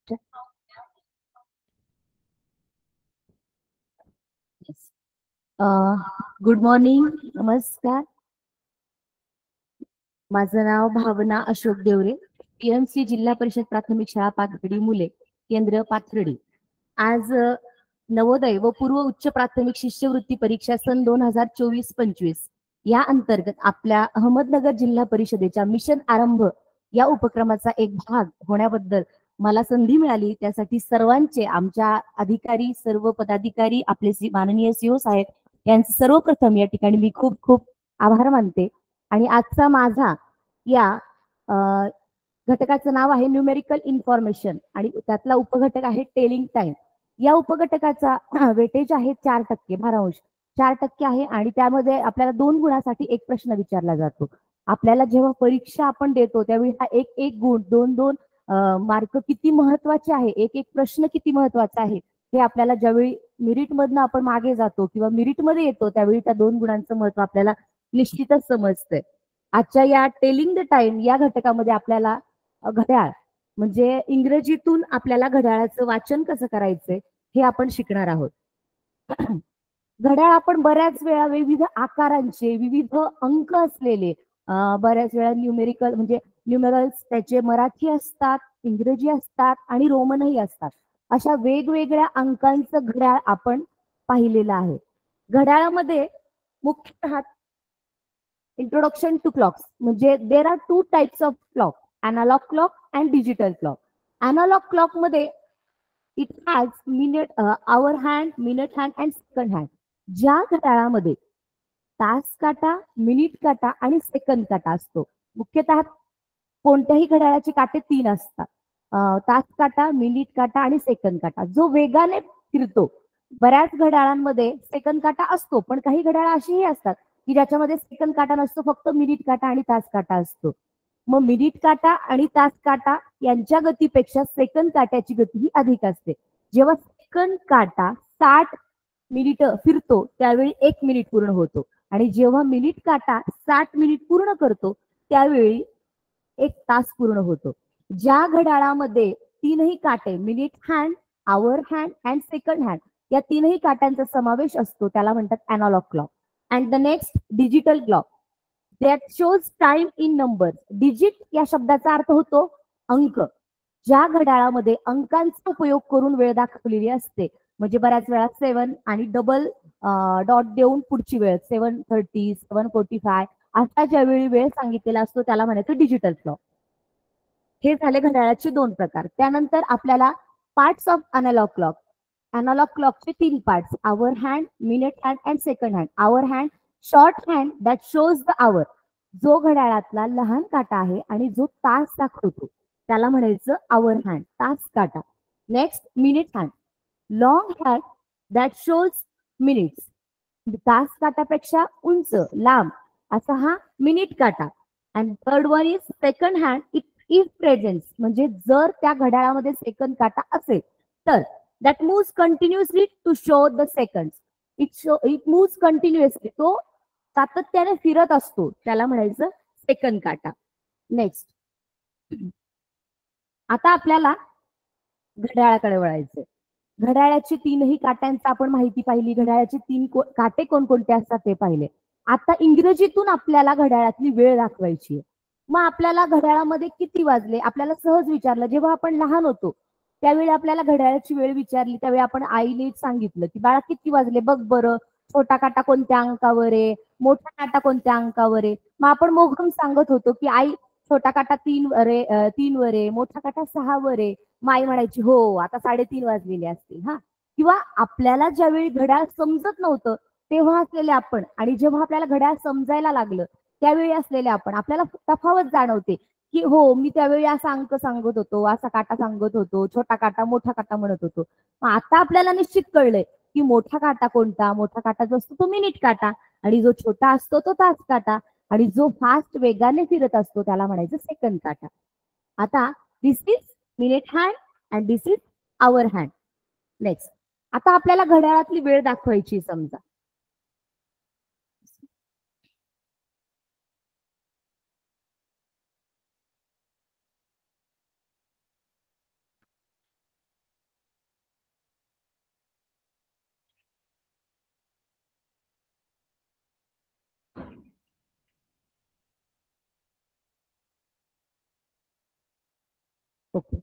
Yes. Good morning, नमस्कार. माझं नाव भावना Ashok Deore, PMC जिल्हा परिषद प्राथमिक शाळा पाथर्डी मुले, केंद्र पाथर्डी. आज नवोदय व पूर्व उच्च प्राथमिक शिष्यवृत्ती परीक्षा सन 2024-25 या अंतर्गत आपल्या अहमदनगर जिल्हा परिषदेच्या मिशन आरंभ या उपक्रमाचा एक भाग होण्याबद्दल मला संधी मिळाली. त्यासाठी सर्वांचे, आमच्या अधिकारी, सर्व पदाधिकारी, आपले माननीय सीओ साहेब यांचे सर्वप्रथम या ठिकाणी मी खूप खूप आभार मानते. आणि आजचा माझा या घटकाचं नाव आहे न्यूमेरिकल इन्फॉर्मेशन आणि त्यातला उपघटक आहे टेलिंग टाइम. या उपघटकाचा वेटेज आहे 4%, भारांश 4% आहे. आणि त्यामध्ये आपल्याला 2 गुणासाठी एक प्रश्न विचारला जातो. आपल्याला जेव्हा परीक्षा आपण देतो त्यावेळी हा एक एक गुण, 2-2 मार्क किती महत्वाचे आहे, एक एक प्रश्न किती महत्वाचा आहे, हे आपल्याला ज्यावेळी मेरिट मधनं आपण मागे जातो किंवा मेरिट मध्ये येतो त्यावेळी त्या 2 गुणांचं महत्व आपल्याला निश्चितच समजतंय. आजच्या या टेलिंग द टाइम या घटकामध्ये आपल्याला घड्याळ म्हणजे इंग्रजीतून आपल्याला घड्याळाचं वाचन कसं करायचंय हे आपण शिकणार आहोत. घड्याळ आपण बऱ्याच वेळा विविध आकारांचे, विविध अंक असलेले, बऱ्याच वेळा न्यूमेरिकल म्हणजे न्यूमेरल्स त्याचे मराठी असतात, इंग्रजी असतात आणि रोमनही असतात. अशा वेगवेगळ्या अंकांचं घड्याळ आपण पाहिलेलं आहे. घड्याळामध्ये मुख्यतः इंट्रोडक्शन टू क्लॉक्स म्हणजे there are 2 types of clock, analogue clock and digital clock. Analogue clock मध्ये it has minute, hour hand, minute hand and second hand. ज्या घड्याळामध्ये तास काटा, मिनिट काटा आणि सेकंद काटा असतो. मुख्यतः कोणत्याही घड्याळाचे काटे 3 असतात, तास काटा, मिनिट काटा आणि सेकंद काटा, जो वेगाने फिरतो. बऱ्याच घड्याळांमध्ये सेकंद काटा असतो, पण काही घड्याळ अशीही असतात की ज्याच्यामध्ये सेकंद काटा नसतो, फक्त मिनिट काटा आणि तास काटा असतो. मग मिनिट काटा आणि तास काटा यांच्या गतीपेक्षा सेकंद काट्याची गती ही अधिक असते. जेव्हा सेकंद काटा 60 मिनिट फिरतो त्यावेळी 1 मिनिट पूर्ण होतो आणि जेव्हा मिनिट काटा 60 मिनिट पूर्ण करतो त्यावेळी 1 तास पूर्ण होतो. ज्या घड्याळामध्ये 3ही काटे minute hand, hour hand and second hand या 3ही काट्यांचा समावेश असतो त्याला म्हणतात analogue clock. And the next digital clock that shows time in number. Digit या शब्दाचा अर्थ होतो अंक. ज्या घड्याळामध्ये अंकांचा उपयोग करून वेळ दाखवलेली असते, म्हणजे बऱ्याच वेळा 7 आणि डबल डॉट देऊन पुढची वेळ 7:30, 7:45 असा ज्यावेळी वेळ सांगितलेला असतो त्याला म्हणायचं डिजिटल क्लॉक. हे झाले घड्याळाचे 2 प्रकार. त्यानंतर आपल्याला parts of analogue clock. Analogue क्लॉकचे 3 parts, hour hand, minute hand and second hand. Hour hand short hand that shows the hour, जो घड्याळातला लहान काटा आहे आणि जो तास दाखवतो त्याला म्हणायचं आवर हँड, तास काटा. Next minute hand, long hand that shows minutes, तास काटापेक्षा उंच, लांब असा हा मिनिट काटा. And third one is second hand, it if presence, म्हणजे जर त्या घड्याळामध्ये सेकंड काटा असेल तर that moves continuously to show the second. It moves continuously, तो सातत्याने फिरत असतो त्याला म्हणायचं सेकंड काटा. नेक्स्ट आता आपल्याला घड्याळाकडे वळायचंय. घड्याळाची 3ही काट्यांचा आपण माहिती पाहिली, घड्याळाचे 3 काटे कोणकोणते असतात ते पाहिले. आता इंग्रजीतून आपल्याला घड्याळातली वेळ दाखवायची. मग आपल्याला घड्याळामध्ये किती वाजले आपल्याला सहज विचारलं. जेव्हा आपण लहान होतो त्यावेळी आपल्याला घड्याळाची वेळ विचारली त्यावेळी आपण आईने सांगितलं की बाळा किती वाजले बघ बरं, छोटा काटा कोणत्या अंकावर आहे, मोठा काटा कोणत्या अंकावर आहे. मग आपण मोघम सांगत होतो की आई छोटा काटा 3 वर आहे, 3 वर आहे, मोठा काटा 6 वर आहे. माई म्हणायची हो आता 3:30 वाजलेले असतील. हा, किंवा आपल्याला ज्यावेळी घड्याळ समजत नव्हतं तेव्हा असलेले आपण आणि जेव्हा आपल्याला घड्याळ समजायला लागलं त्यावेळी असलेले आपण, आपल्याला तफावत जाणवते की हो मी त्यावेळी असा अंक सांगत होतो, असा काटा सांगत होतो, छोटा काटा मोठा काटा म्हणत होतो. मग आता आपल्याला निश्चित कळलंय की मोठा काटा कोणता. मोठा काटा जो असतो तो मिनिट काटा आणि जो छोटा असतो तो तास काटा आणि जो फास्ट वेगाने फिरत असतो त्याला म्हणायचं सेकंड काटा. आता this is minute hand and this is hour hand. Next आता आपल्याला घड्याळातली वेळ दाखवायची. समजा ओके.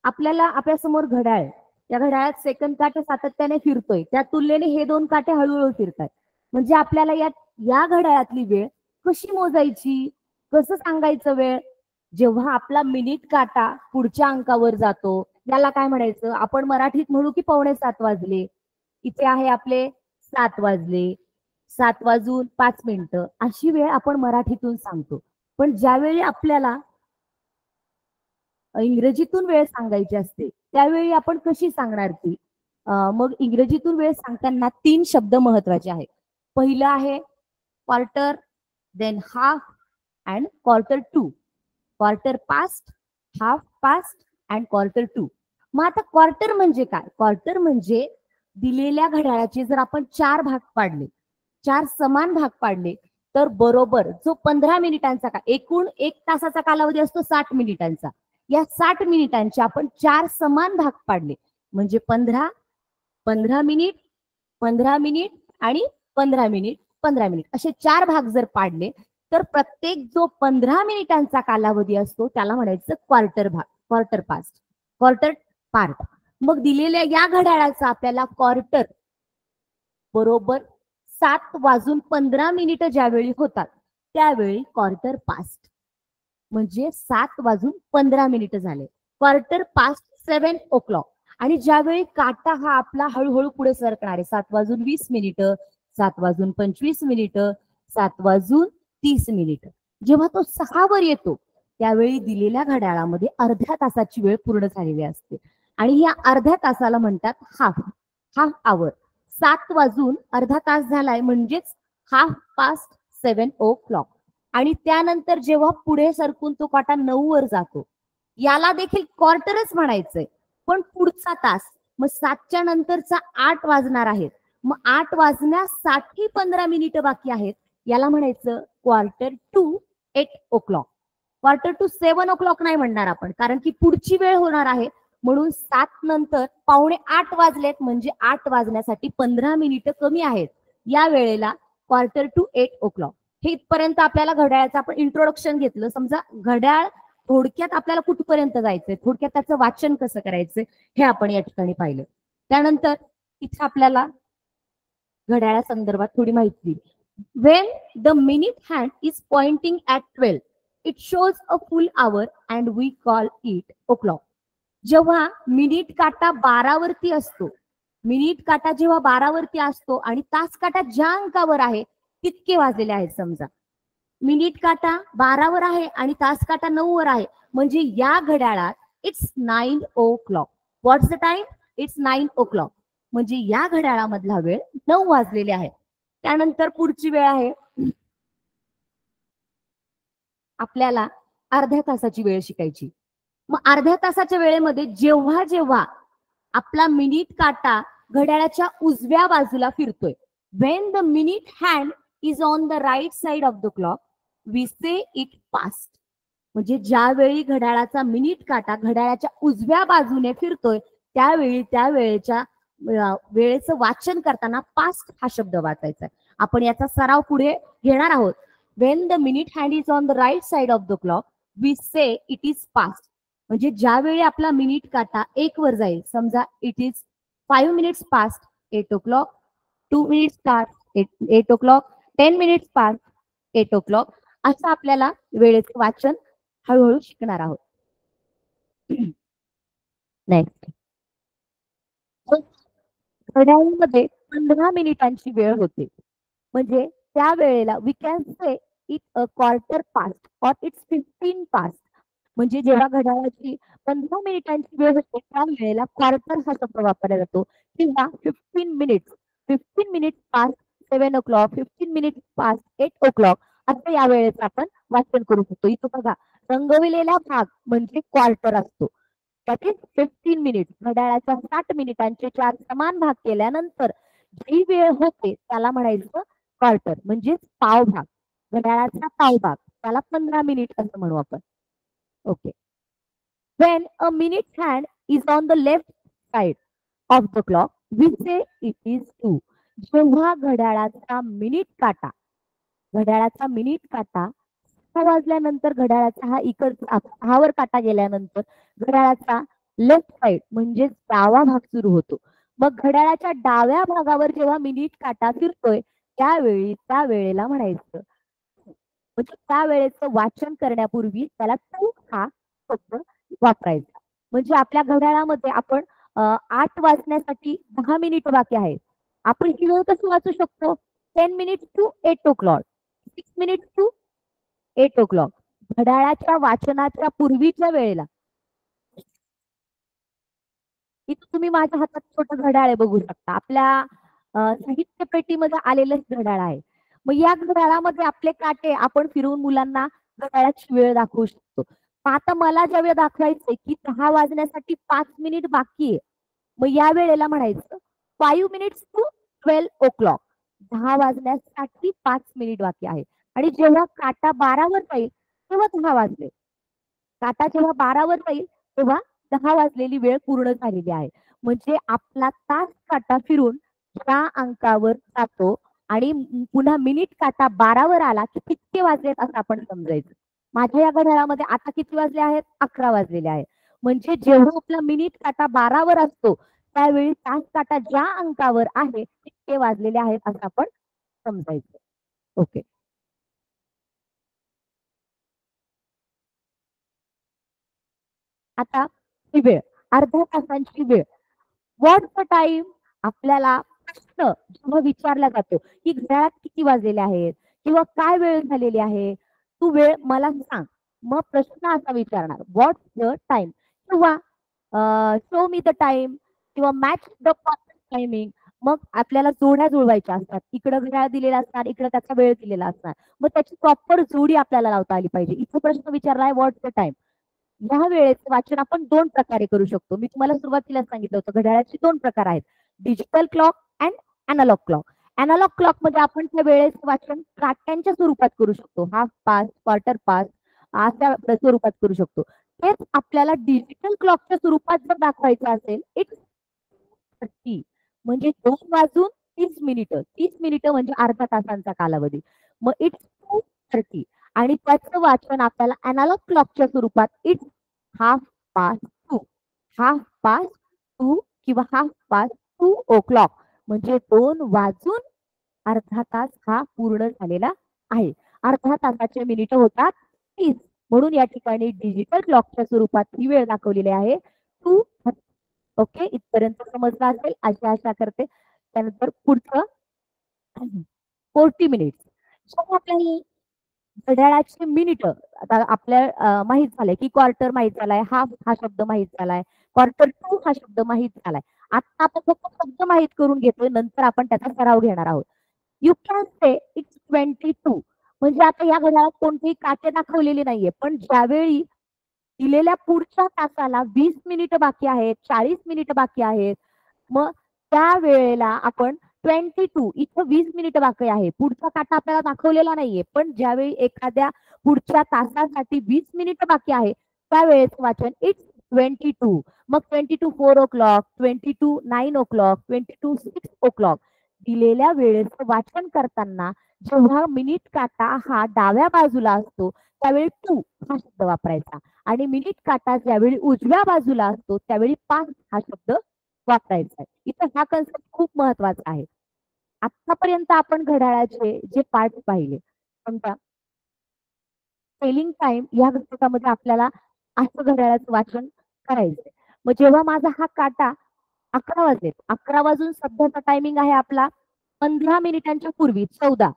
आपल्याला आपल्या समोर घड्याळ, या घड्याळात सेकंद काटे सातत्याने फिरतोय, त्या तुलनेने हे दोन काटे हळूहळू फिरतात. म्हणजे आपल्याला या घड्याळातली वेळ कशी मोजायची, कसं सांगायचं वेळ? जेव्हा आपला मिनिट काटा पुढच्या अंकावर जातो, याला काय म्हणायचं? आपण मराठीत म्हणू की 7:45 वाजले. इथे आहे आपले 7 वाजले, 7 वाजून 5 मिनिटं, अशी वेळ आपण मराठीतून सांगतो. पण ज्यावेळी आपल्याला इंग्रजीतून वेळ सांगायची असते, त्यावेळी आपण कशी सांगणार ती? मग इंग्रजीतून वेळ सांगताना 3 शब्द महत्वाचे आहेत. पहिलं आहे quarter, then half and quarter to. Quarter past, half past and quarter to. मग आता क्वार्टर म्हणजे काय? क्वार्टर म्हणजे दिलेल्या घड्याळाचे जर आपण 4 भाग पाडले, 4 समान भाग पाडले, तर बरोबर जो 15 मिनिटांचा एकूण 1 तासाचा कालावधी असतो 60 मिनिटांचा, या 60 मिनिटांचे आपण 4 समान भाग पाडले, म्हणजे 15, 15 मिनिट, 15 मिनिट आणि 15 मिनिट, 15 मिनिट असे 4 भाग जर पाडले, तर प्रत्येक जो 15 मिनिटांचा कालावधी असतो त्याला म्हणायचं क्वार्टर भाग, क्वार्टर पास्ट, क्वार्टर पार्ट. मग दिलेल्या या घड्याळाचा आपल्याला क्वार्टर बरोबर 7 वाजून 15 मिनिटं ज्यावेळी होतात, त्यावेळी क्वार्टर पास्ट म्हणजे 7 वाजून 15 मिनिटं झाले, क्वार्टर पास्ट 7 o'clock. आणि ज्यावेळी काटा हा आपला हळूहळू पुढे सरकणार आहे, 7 वाजून 20 मिनिटं, 7 वाजून 25 मिनिटं, 7 वाजून 30 मिनिटं, जेव्हा तो 6 वर येतो, त्यावेळी दिलेल्या घड्याळामध्ये अर्ध्या तासाची वेळ पूर्ण झालेली असते. आणि या अर्ध्या तासाला म्हणतात हाफ, हाफ आवर. 7 वाजून अर्धा तास झालाय म्हणजेच हाफ पास्ट 7 o'clock. आणि त्यानंतर जेव्हा पुढे सरकून तो काटा 9 वर जातो, याला देखील क्वार्टरच म्हणायचंय. पण पुढचा तास, मग 7च्या नंतरचा 8 वाजणार आहेत, मग 8 वाजण्यासाठी 15 मिनिटं बाकी आहेत, याला म्हणायचं quarter to 8 o'clock. Quarter to 7 o'clock नाही म्हणणार आपण, कारण की पुढची वेळ होणार आहे. म्हणून 7 नंतर 7:45 वाजलेत, म्हणजे 8 वाजण्यासाठी 15 मिनिटं कमी आहेत. या वेळेला क्वार्टर टू 8 o'clock. हे इथपर्यंत आपल्याला घड्याळाचं आपण इंट्रोडक्शन घेतलं. समजा घड्याळ थोडक्यात आपल्याला कुठपर्यंत जायचंय, थोडक्यात त्याचं वाचन कसं करायचंय हे आपण या ठिकाणी पाहिलं. त्यानंतर इथे आपल्याला घड्याळा संदर्भात थोडी माहिती. When the minute hand is pointing at 12, it shows a full hour and we call it o'clock. जेव्हा मिनिट काटा 12 वरती असतो, मिनिट काटा जेव्हा 12 वरती असतो आणि तास काटा ज्या अंकावर आहे तितके वाजलेले आहेत. समजा मिनिट काटा 12 वर आहे आणि तास काटा 9 वर आहे, म्हणजे या घड्याळात it's 9 o'clock. What's the time? It's 9 o'clock. म्हणजे या घड्याळामधला वेळ 9 वाजलेले आहे. त्यानंतर पुढची वेळ आहे आपल्याला अर्ध्या तासाची वेळ शिकायची. मग अर्ध्या तासाच्या वेळेमध्ये जेव्हा जेव्हा आपला मिनिट काटा घड्याळाच्या उजव्या बाजूला फिरतोय, when the minute hand is on the right side of the clock, we say it passed. म्हणजे ज्यावेळी घड्याळाचा मिनिट काटा घड्याळाच्या उजव्या बाजूने फिरतोय, त्यावेळी त्या वेळेचं वाचन करताना पास्ट हा शब्द वाचायचा आहे. आपण याचा सराव पुढे घेणार आहोत. when the minute hand is on the right side of the clock, we say it is past. म्हणजे ज्यावेळी आपला मिनिट काटा 1 वर जाईल, समजा it is 5 minutes past 8 o'clock, 2 minutes past 8 o'clock, 10 minutes past 8 o'clock, असं आपल्याला वेळेचे वाचन हळूहळू शिकणार आहोत. नेक्स्ट, घड्याळामध्ये 15 मिनिटांची वेळ होते, म्हणजे त्या वेळेला we can say it a quarter past or it's 15 past. म्हणजे जेव्हा घड्याळाची 15 मिनिटांची वेळ होते त्या वेळेला क्वार्टर हा शब्द वापरला जातो. किंवा 15 minutes past 7 o'clock, 15 minutes past 8 o'clock असं या वेळेचं आपण वाचन करू शकतो. इथं बघा, रंगविलेला भाग म्हणजे क्वार्टर असतो. That is 15 minutes. घड्याळाच्या 60 मिनिटांचे 4 समान भाग केल्यानंतर जी वेळ होते त्याला म्हणायचं क्वार्टर, म्हणजेच पाव भाग. घड्याळाचा पाव भाग त्याला 15 मिनिट असं म्हणू आपण. Okay. When a minute hand is on the left side of the clock, we say it is 2. जेव्हा घड्याळाचा मिनिट काटा 6 वाजल्यानंतर घड्याळाचा हा इकडचा 6 वर काटा गेल्यानंतर घड्याळाचा लेफ्ट साइड म्हणजे डावा भाग सुरू होतो. मग घड्याळाच्या डाव्या भागावर जेव्हा मिनिट काटा फिरतोय त्या वेळेला म्हणायचं, म्हणजे त्या वेळेचं वाचन करण्यापूर्वी त्याला तू हा शब्द वापरायचा. म्हणजे आपल्या घड्याळामध्ये आपण 8 वाजण्यासाठी 10 मिनिट बाकी आहेत. आपण ही वेळ कशी वाचू शकतो? 10 minutes to 8 o'clock, 6 minutes to 8 o'clock. घड्याळाच्या वाचनाच्या पूर्वीच्या वेळेला. इथं तुम्ही माझ्या हातात छोटं घड्याळ आहे बघू शकता. आपल्या साहित्य पेटीमध्ये आलेलंच घड्याळ आहे. मग या घड्याळामध्ये आपले काटे आपण फिरवून मुलांना घड्याळाची वेळ दाखवू शकतो. मग आता मला ज्या वेळ दाखवायचंय की 10 वाजण्यासाठी 5 मिनिट बाकी आहे. मग या वेळेला म्हणायचं 5 मिनिट्स टू 12 o'clock. 10 वाजण्यासाठी 5 मिनिट बाकी आहे. आणि जेव्हा काटा 12 वर जाईल तेव्हा 10 वाजले. काटा जेव्हा 12 वर जाईल तेव्हा 10 वाजलेली वेळ पूर्ण झालेली आहे. म्हणजे आपला तास काटा फिरून ज्या अंकावर जातो आणि पुन्हा मिनिट काटा 12 वर आला की किती वाजलेत असं आपण समजायचं. माझ्या या घड्याळामध्ये आता किती वाजले आहेत? 11 वाजलेले आहेत. म्हणजे जेव्हा आपला मिनिट काटा 12 वर असतो त्यावेळी तास काटा ज्या अंकावर आहे तितके वाजलेले आहेत असं आपण समजायचं. ओके. आता ही वेळ अर्ध्या तासांची वेळ. व्हॉट्स द टाइम? आपल्याला प्रश्न जेव्हा विचारला जातो की घड्याळात किती वाजलेले आहेत किंवा काय वेळ झालेली आहे, तू वेळ मला सांग. मग प्रश्न असा विचारणार व्हॉट्स द टाइम किंवा शो मी द टाइम किंवा मॅच द टायमिंग. मग आपल्याला जोड्या जुळवायच्या असतात. इकडं घड्याळ दिलेला असणार, इकडं त्याचा वेळ दिलेला असणार. मग त्याची प्रॉपर जोडी आपल्याला लावता आली पाहिजे. इथे प्रश्न विचारलाय व्हॉट्स द टाइम. ह्या वेळेचं वाचन आपण 2 प्रकारे करू शकतो. मी तुम्हाला सुरुवातीला सांगितलं होतं घड्याळाचे 2 प्रकार आहेत. Digital clock and analogue clock. Analogue clock मध्ये आपण त्या वेळेचं वाचन काट्यांच्या स्वरूपात करू शकतो. हाफ पास, क्वार्टर पास अशा स्वरूपात करू शकतो. तेच आपल्याला डिजिटल क्लॉकच्या स्वरूपात जर दाखवायचं असेल इट्स 30, म्हणजे 2 वाजून 30 मिनिटं. 30 मिनिटं म्हणजे अर्धा तासांचा कालावधी. मग इट्स 2:30 आणि त्याचं वाचन आपल्याला अॅनालॉग क्लॉकच्या स्वरूपात it's half past 2, half past 2 किंवा हाफ पास 2 o'clock म्हणजे 2 वाजून अर्धा तास हा पूर्ण झालेला आहे. अर्धा तासाचे मिनिटं होतात 30. म्हणून या ठिकाणी डिजिटल क्लॉकच्या स्वरूपात ही वेळ दाखवलेली आहे 2:30. ओके, इथपर्यंत समजलं असेल अशी आशा करते. त्यानंतर पुढचं 40 मिनिट्स. जेव्हा आपल्याला घड्याळाची मिनिट आता आपल्या माहित झालंय की क्वार्टर माहित झालाय, हाफ हा शब्द माहित झालाय, क्वार्टर टू हा शब्द माहित झालाय. आता आपण फक्त शब्द माहित करून घेतोय, नंतर आपण त्याचा सराव घेणार आहोत. You can say it's 22. म्हणजे आता या घड्याळात कोणतेही काटे दाखवलेले नाहीये, पण ज्यावेळी दिलेल्या पुढच्या तासाला 20 मिनिटं बाकी आहेत, 40 मिनिटं बाकी आहेत, मग त्या वेळेला आपण 22 इथं 20 मिनिटं बाकी आहे. पुढचा काटा आपल्याला दाखवलेला नाहीये, पण ज्यावेळी एखाद्या पुढच्या तासासाठी 20 मिनिटं बाकी आहे त्यावेळेस वाचन इट्स 22. मग 22 4 o'clock, 22 9 o'clock, 22 6 o'clock. दिलेल्या वेळेचं वाचन करताना जेव्हा मिनिट काटा हा डाव्या बाजूला असतो त्यावेळी 2 हा शब्द वापरायचा आणि मिनिट काटा ज्यावेळी उजव्या बाजूला असतो त्यावेळी 5 हा शब्द वापरायचा आहे. इथं हा कन्सेप्ट खूप महत्वाचा आहे. आतापर्यंत आपण घड्याळाचे जे पार्ट पाहिले, समजा टेलिंग टाइम या घटकामध्ये आपल्याला असं घड्याळाचं वाचन करायचंय. मग जेव्हा माझा हा काटा 11 वाजलेत, 11 वाजून सध्याचा टायमिंग आहे आपला 15 मिनिटांच्या पूर्वी 14.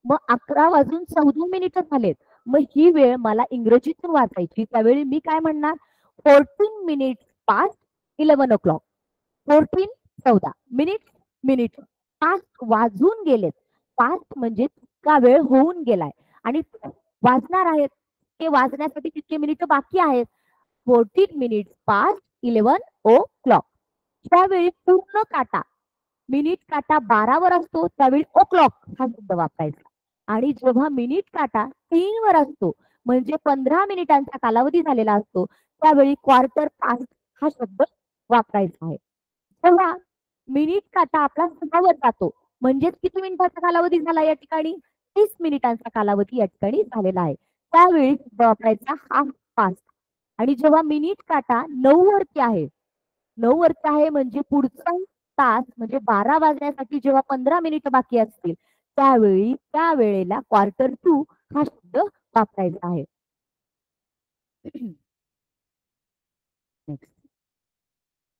मग 11 वाजून 14 मिनिटं झालेत. मग ही वेळ मला इंग्रजीतून वाचायची. त्यावेळी मी काय म्हणणार? 14 minutes past 11 o'clock. 14 14 minute past वाजून गेलेत. पास्ट म्हणजे तितका वेळ होऊन गेलाय आणि वाजणार आहेत. ते वाजण्यासाठी तितके मिनिटं बाकी आहेत. 14 मिनिट्स पास्ट 11 o'clock. त्यावेळी पूर्ण काटा मिनिट काटा 12 वर असतो त्यावेळी o'clock हा शब्द वापरायचा आणि जेव्हा मिनिट काटा 3 वर असतो म्हणजे 15 मिनिटांचा कालावधी झालेला असतो त्यावेळी क्वार्टर पास्ट हा शब्द वापरायचा आहे. तेव्हा मिनिट काटा आपला 6 वर जातो म्हणजेच किती मिनिटाचा कालावधी झाला या ठिकाणी 30 मिनिटांचा कालावधी या ठिकाणी झालेला आहे. त्यावेळी वापरायचा हाफ पास्ट. आणि जेव्हा मिनिट काटा 9 वरती आहे, 9 वरती आहे म्हणजे पुढचा तास म्हणजे 12 वाजण्यासाठी जेव्हा 15 मिनिटं बाकी असतील त्यावेळी त्या वेळेला क्वार्टर टू हा शब्द वापरायचा आहे.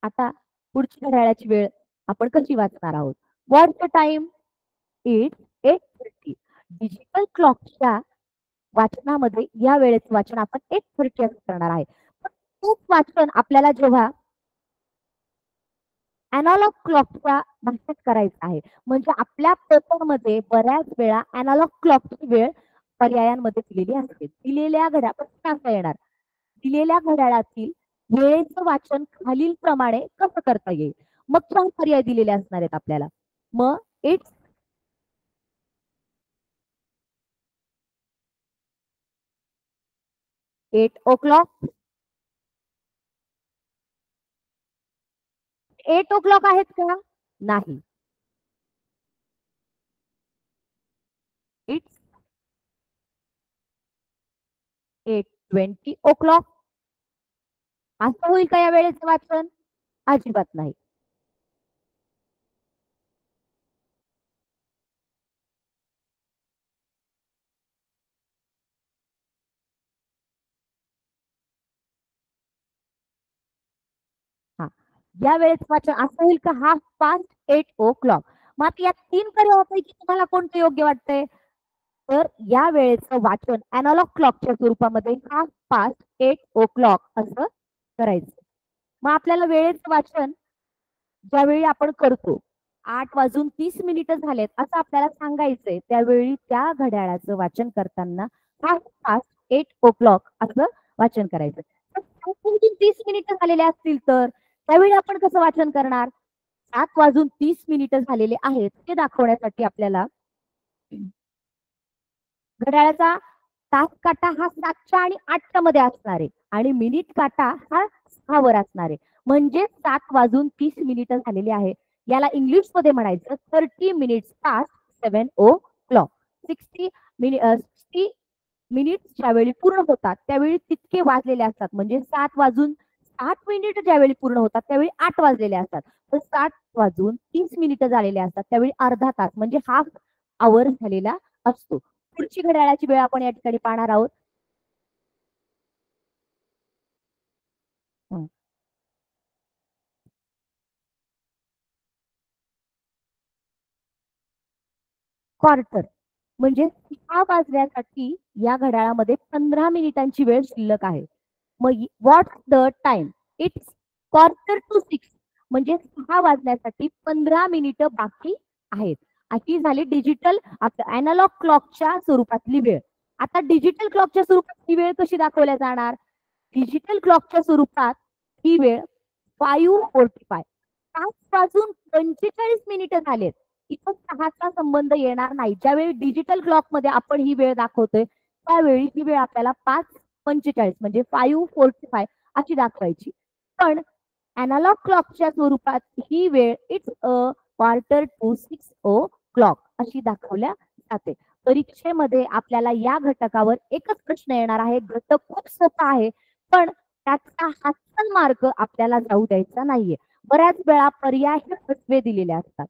आता पुढची घड्याळाची वेळ आपण कशी वाचणार आहोत. व्हॉट्स द टाइम? इट्स 8:30. डिजिटल क्लॉकच्या वाचनामध्ये या वेळेचं वाचन आपण 8:30 असं करणार आहे. पण तोच वाचन आपल्याला जेव्हा अॅनालॉग क्लॉकच्या भाषेत करायचं आहे म्हणजे आपल्या पेपरमध्ये बऱ्याच वेळा अॅनालॉग क्लॉकची वेळ पर्यायांमध्ये दिलेली असते. दिलेल्या घड्याळ कसा येणार, दिलेल्या घड्याळातील वेळेचं वाचन खालील प्रमाणे कसं करता येईल. मग 4 पर्याय दिलेले असणार आहेत आपल्याला. मग इट्स 8 o'clock. 8 o'clock आहेत का? नाही. It's 8:20 o'clock. असं होईल का या वेळेचं वाचन? अजिबात नाही. हा, या वेळेचं वाचन असं होईल का? 8:30 o'clock. मग आता या 3 पर्यायापैकी तुम्हाला कोणतं योग्य वाटतंय? तर या वेळेचं वाचन अॅनालॉग क्लॉकच्या स्वरूपामध्ये 8:30 o'clock असं करायचं. मग आपल्याला वेळेचं वाचन ज्यावेळी आपण करतो 8:30 झालेत असं आपल्याला सांगायचंय त्यावेळी त्या घड्याळाचं वाचन करताना 8:30 असं वाचन करायचं. 7:30 झालेले असतील तर त्यावेळी आपण कसं वाचन करणार? 7:30 झालेले आहेत ते दाखवण्यासाठी आपल्याला घड्याळाचा तास काटा हा 7च्या आणि 8च्या मध्ये असणार आहे आणि मिनिट काटा हा 6 वर असणार आहे. म्हणजे 7:30 झालेले आहे. याला इंग्लिश मध्ये म्हणायचं 30 मिनिट्स पास्ट 7 o'clock. 60 मिनिट्स ज्यावेळी पूर्ण होतात त्यावेळी तितके वाजलेले असतात. म्हणजे 7:60 ज्यावेळी पूर्ण होतात त्यावेळी 8 वाजलेले असतात. तर 7:30 झालेले असतात त्यावेळी अर्धा तास म्हणजे हाफ आवर झालेला असतो. पुढची घड्याळाची वेळ आपण या ठिकाणी पाहणार आहोत. क्वार्टर म्हणजे 6 वाजण्यासाठी या घड्याळामध्ये 15 मिनिटांची वेळ शिल्लक आहे. मग व्हॉट्स द टाइम? इट्स 5:45 म्हणजे 6 वाजण्यासाठी 15 मिनिटं बाकी आहेत. अशी झाली डिजिटल अॅनालॉग क्लॉकच्या स्वरूपातली वेळ. आता डिजिटल क्लॉकच्या स्वरूपात ही वेळ कशी दाखवल्या जाणार? डिजिटल क्लॉकच्या स्वरूपात ही वेळ 5:45 5:45 झालेत. इथं 6चा संबंध येणार नाही. ज्यावेळी डिजिटल क्लॉक मध्ये आपण ही वेळ दाखवतोय त्यावेळी ही वेळ आपल्याला 5:45 म्हणजे 5:45 अशी दाखवायची. पण अॅनालॉग क्लॉकच्या स्वरूपात ही वेळ इट्स 5:45 अशी दाखवल्या जाते. परीक्षेमध्ये आपल्याला या घटकावर एकच प्रश्न येणार आहे. घटक खूप सोपा आहे पण त्याचा हातचा मार्क आपल्याला जाऊ द्यायचा नाहीये. बऱ्याच वेळा पर्याय हे फसवे दिलेले असतात.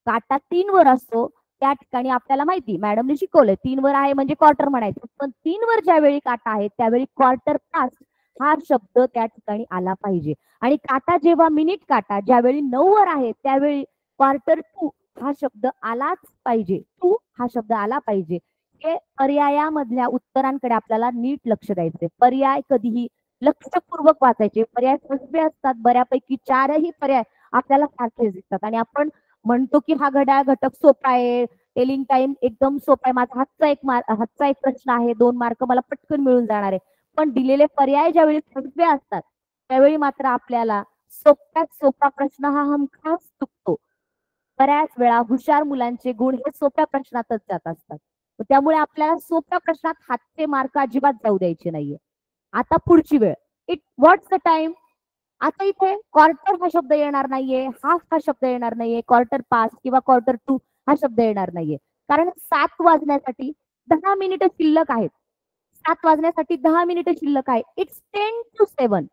काटा 3 वर असतो त्या ठिकाणी आपल्याला माहिती मॅडमने शिकवलंय 3 वर आहे म्हणजे क्वार्टर म्हणायचं. पण 3 वर ज्यावेळी काटा आहे त्यावेळी क्वार्टर पास्ट हा शब्द त्या ठिकाणी आला पाहिजे. आणि काटा जेव्हा मिनिट काटा ज्यावेळी 9 वर आहे त्यावेळी क्वार्टर टू हा शब्द आलाच पाहिजे. टू हा शब्द आला पाहिजे. हे पर्यायामधल्या उत्तरांकडे आपल्याला नीट लक्ष द्यायचे. पर्याय कधीही लक्षपूर्वक वाचायचे. पर्याय फसवे असतात. बऱ्यापैकी 4ही पर्याय आपल्याला सारखेच दिसतात आणि आपण म्हणतो की हा घड्याळ घटक सोपा आहे, टेलिंग टाइम एकदम सोपा आहे, माझा हातचा एक प्रश्न आहे, 2 मार्क मला पटकन मिळून जाणार आहे. पण दिलेले पर्याय ज्यावेळी फसवे असतात त्यावेळी मात्र आपल्याला सोप्यात सोपा प्रश्न हा हमखास चुकतो. बऱ्याच वेळा हुशार मुलांचे गुण हे सोप्या प्रश्नातच जात असतात. त्यामुळे आपल्याला सोप्या प्रश्नात हातचे मार्क अजिबात जाऊ द्यायचे नाहीये. आता पुढची वेळ इट व्हॉट्स द टाइम? आता इथे क्वार्टर हा शब्द येणार नाहीये, हाफ हा शब्द येणार नाहीये, क्वार्टर पास किंवा क्वार्टर टू हा शब्द येणार नाहीये. कारण 7 वाजण्यासाठी 10 मिनिटं शिल्लक आहेत. 7 वाजण्यासाठी 10 मिनिटं शिल्लक आहे. It's 10 to 7.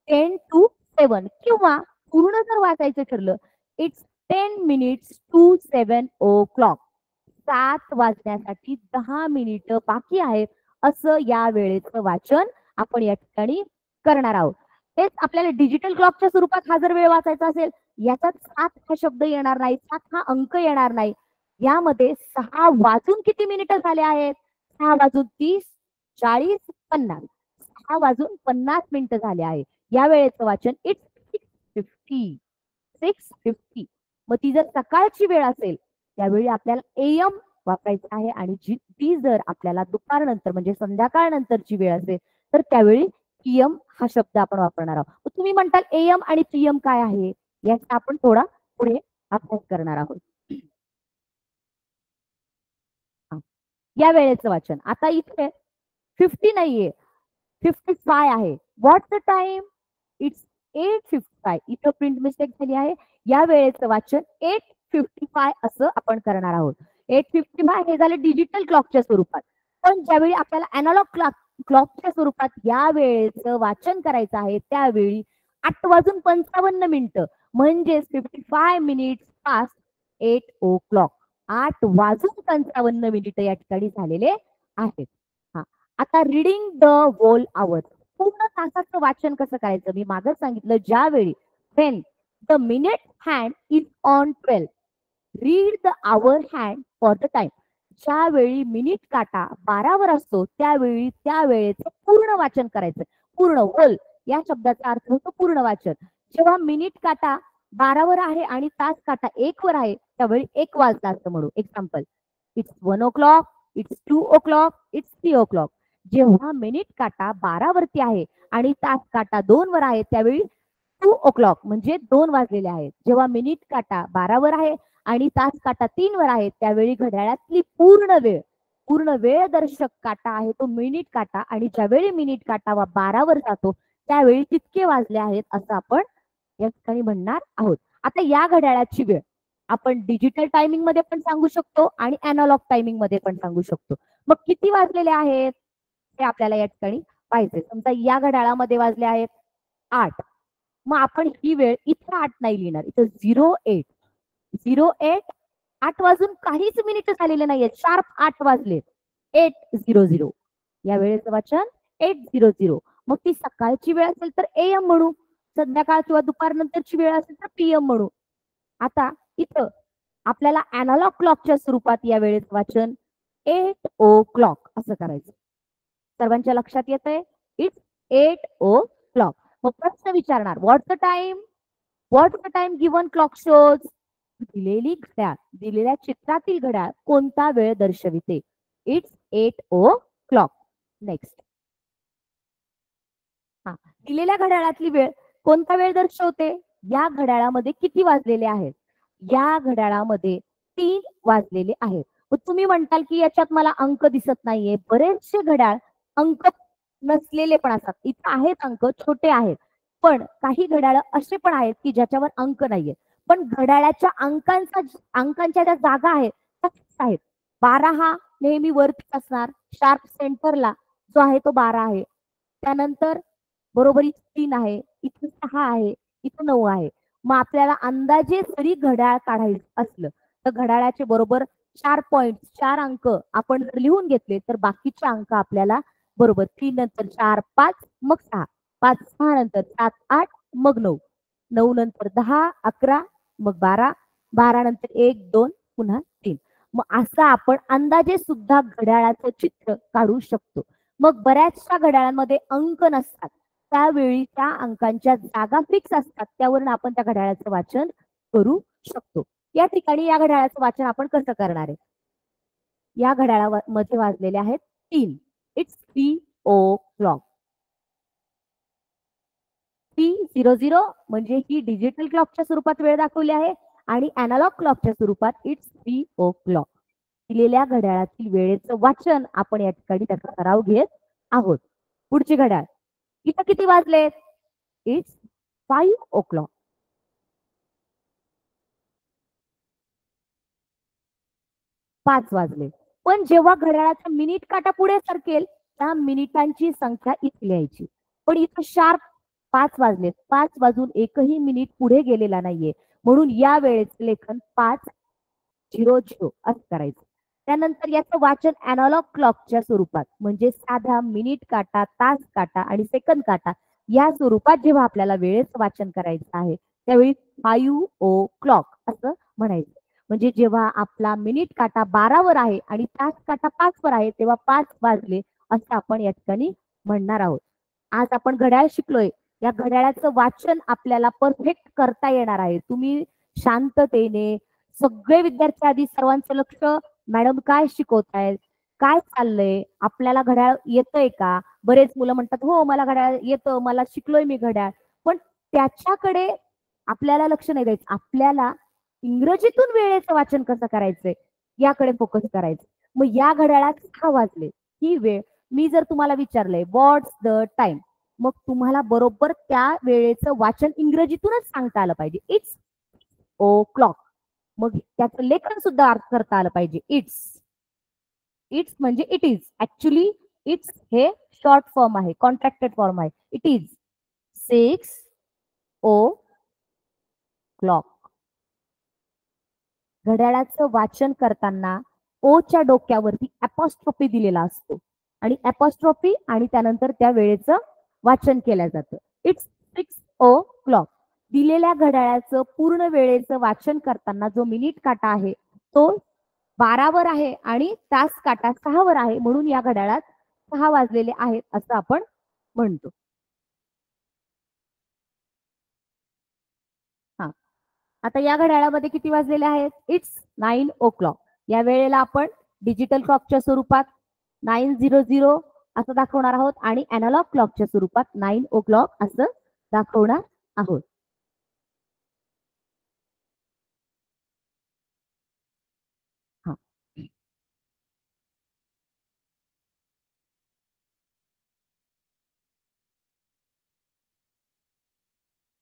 10 to 7 किंवा पूर्ण जर वाचायचं ठरलं, इट्स 10 minutes to 7 o'clock. 7 वाजण्यासाठी 10 मिनिटं बाकी आहेत असं या वेळेचं वाचन आपण या ठिकाणी करणार आहोत. तेच आपल्याला डिजिटल क्लॉकच्या स्वरूपात हा जर वेळ वाचायचा असेल, याच्यात 7 हा शब्द येणार नाही, 7 हा अंक येणार नाही. यामध्ये 6 वाजून किती मिनिटं झाले आहेत? 6 वाजून 30, 40, 50. 6 वाजून 50 मिनिटं झाले आहे. या वेळेचं वाचन इट्स 6:50. 6:50. मग ती जर सकाळची वेळ असेल त्यावेळी आपल्याला एएम वापरायचं आहे आणि ती जर आपल्याला दुपारनंतर म्हणजे संध्याकाळ नंतरची वेळ असेल तर त्यावेळी पीएम हा शब्द आपण वापरणार आहोत. तुम्ही म्हणताल एएम आणि पीएम काय आहे याचा आपण थोडा पुढे अभ्यास करणार आहोत. या वेळेचं वाचन आता इथे 50 नाहीये, 55 आहे. व्हॉट्स द टाइम? इट्स 8:55. इथं प्रिंट मिस्टेक झाली आहे. या वेळेचं वाचन 8:55 असं आपण करणार आहोत. 8:55 हे झालं डिजिटल क्लॉकच्या स्वरूपात. पण ज्यावेळी आपल्याला अॅनालॉग क्लॉकच्या स्वरूपात या वेळेचं वाचन करायचं आहे त्यावेळी 8 वाजून 55 मिनिटं म्हणजे 55 minutes past 8 o'clock. 8 वाजून 55 मिनिटं या ठिकाणी झालेले आहेत. हा आता रिडिंग द होल आवर. पूर्ण तासाचं वाचन कसं करायचं मी मागं सांगितलं. ज्यावेळी when the minute hand is on 12, read the hour hand for the time. ज्यावेळी मिनिट काटा 12 असतो त्यावेळी त्या वेळेचं पूर्ण वाचन करायचं. पूर्ण होल या शब्दाचा अर्थ होतो पूर्ण वाचन. जेव्हा मिनिट काटा 12 आहे आणि तास काटा 1 आहे त्यावेळी 1 वाजता असं म्हणू. Example, it's 1 o'clock, it's 2 o'clock, it's 3 o'clock. जेव्हा मिनिट काटा 12 आहे आणि तास काटा 2 आहे त्यावेळी 2 o'clock म्हणजे 2 वाजलेले आहेत. जेव्हा मिनिट काटा 12 आहे आणि तास काटा 3 आहे त्यावेळी घड्याळातली पूर्ण वेळ दर्शक काटा आहे तो मिनिट काटा आणि ज्यावेळी मिनिट काटा 12 जातो त्यावेळी तितके वाजले आहेत असं आपण या ठिकाणी म्हणणार आहोत. आता या घड्याळाची वेळ आपण डिजिटल टायमिंग मध्ये पण सांगू शकतो आणि अॅनालॉग टायमिंग मध्ये पण सांगू शकतो. मग किती वाजलेले आहेत हे आपल्याला या ठिकाणी पाहिजे. समजा या घड्याळामध्ये वाजले आहेत 8. मग आपण ही वेळ इथं 8 नाही लिहिणार, इथं 08 8 वाजून काहीच मिनिट झालेले नाहीये. शार्प 8 वाजले. 8:00 या वेळेचं वाचन 8:00. मग ती सकाळची वेळ असेल तर एएम म्हणू, संध्याकाळ किंवा दुपार नंतरची वेळ असेल तर पीएम म्हणू. आता इथं आपल्याला अॅनालॉग क्लॉकच्या स्वरूपात या वेळेचं वाचन 8 o'clock असं करायचं. सर्वांच्या लक्षात येतंय? It's 8 o'clock. मग प्रश्न विचारणार, what's the time? What's the time given clock shows? दिलेली घड्याळ, दिलेल्या चित्रातील घड्याळ कोणता वेळ दर्शविते? It's 8 o'clock. नेक्स्ट, दिलेल्या घड्याळातली वेळ कोणता वेळ दर्शवते? या घड्याळामध्ये किती वाजलेले आहेत? या घड्याळामध्ये 3 वाजलेले आहेत. तुम्ही म्हणताल की याच्यात मला अंक दिसत नाहीये. बरेचसे घड्याळ अंक नसलेले पण असतात. इथं आहेत अंक, छोटे आहेत. पण काही घड्याळ असे पण आहेत की ज्याच्यावर अंक नाहीये. पण घड्याळाच्या अंकांच्या ज्या जागा आहेत त्या आहेत. 12 हा नेहमी वरती असणार. शार्प सेंटरला जो आहे तो 12 आहे. त्यानंतर बरोबरी 3 आहे, इथं 6 आहे, इथं 9 आहे. मग आपल्याला अंदाजे जरी घड्याळ काढायचं असलं तर घड्याळाचे बरोबर 4 पॉइंट 4 अंक आपण जर लिहून घेतले तर बाकीचे अंक आपल्याला बरोबर 3 नंतर 4 5 मग 6, 5 6 नंतर 7 8 मग 9, 9 नंतर 10 11 मग 12, 12 नंतर 1 2 पुन्हा 3. मग असं आपण अंदाजे सुद्धा घड्याळाचं चित्र काढू शकतो. मग बऱ्याचशा घड्याळांमध्ये अंक नसतात त्यावेळी त्या अंकांच्या जागा फिक्स असतात त्यावरून आपण त्या घड्याळाचं वाचन करू शकतो. या ठिकाणी या घड्याळाचं वाचन आपण कसं करणार आहे? या घड्याळामध्ये वाजलेले आहेत 3. It's 3 o'clock. 3:00 म्हणजे ही डिजिटल क्लॉकच्या स्वरूपात वेळ दाखवली आहे आणि अॅनालॉग क्लॉकच्या स्वरूपात इट्स 3 o'clock. दिलेल्या घड्याळातील वेळेचं वाचन आपण या ठिकाणी त्याचा सराव घेत आहोत. पुढची घड्याळ इथं किती वाजलेत? It's 5 o'clock. 5 वाजले. पण जेव्हा घड्याळाचा मिनिट काटा पुढे सरकेल त्या मिनिटांची संख्या इथे लिहायची. पण इथं शार्प 5 वाजले, 5 वाजून एकही मिनिट पुढे गेलेला नाहीये, म्हणून या वेळेचे लेखन 5:00 असं करायचं. त्यानंतर याचं वाचन अॅनालॉग क्लॉकच्या स्वरूपात म्हणजे साधा मिनिट काटा, तास काटा आणि सेकंद काटा या स्वरूपात जेव्हा आपल्याला वेळेचं वाचन करायचं आहे त्यावेळी 5:00 असं म्हणायचं. म्हणजे जेव्हा आपला मिनिट काटा 12 वर आहे आणि तास काटा 5 वर आहे तेव्हा 5 वाजले असं आपण या ठिकाणी म्हणणार आहोत. आज आपण घड्याळ शिकलोय. या घड्याळाचं वाचन आपल्याला परफेक्ट करता येणार आहे. तुम्ही शांततेने सगळे विद्यार्थी आधी सर्वांचं लक्ष मॅडम काय शिकवतायत, काय चाललंय, आपल्याला घड्याळ येतंय का? बरेच मुलं म्हणतात हो मला घड्याळ येतं, मला शिकलोय मी घड्याळ. पण त्याच्याकडे आपल्याला लक्ष नाही द्यायचं. आपल्याला इंग्रजीतून वेळेचं वाचन कसं करायचंय याकडे फोकस करायचं. मग या घड्याळात 6 वाजले ही वेळ मी जर तुम्हाला विचारलंय व्हॉट्स द टाइम, मग तुम्हाला बरोबर त्या वेळेचं वाचन इंग्रजीतूनच सांगता आलं पाहिजे. It's o'clock. मग त्याचं लेखन सुद्धा अर्थ करता आलं पाहिजे. इट्स म्हणजे इट इज. ऍक्च्युली इट्स हे शॉर्ट फॉर्म आहे, कॉन्ट्रॅक्टेड फॉर्म आहे. It is 6:00. घड्याळाचं वाचन करताना ओच्या डोक्यावरती अपॉस्ट्रॉफी दिलेला असतो आणि अपॉस्ट्रॉफी आणि त्यानंतर त्या वेळेचं वाचन केलं जातं. इट्स 6:00. दिलेल्या घड्याळाचं पूर्ण वेळेचं वाचन करताना जो मिनिट काटा आहे तो 12 वर आहे आणि तास काटा 6 वर आहे, म्हणून या घड्याळात 6 वाजलेले आहेत असं आपण म्हणतो. हा, आता या घड्याळामध्ये किती वाजलेले आहेत? इट्स 9:00. या वेळेला आपण डिजिटल क्लॉकच्या स्वरूपात 9:00 असं दाखवणार आहोत आणि अॅनालॉग क्लॉकच्या स्वरूपात 9:00 असं दाखवणार आहोत.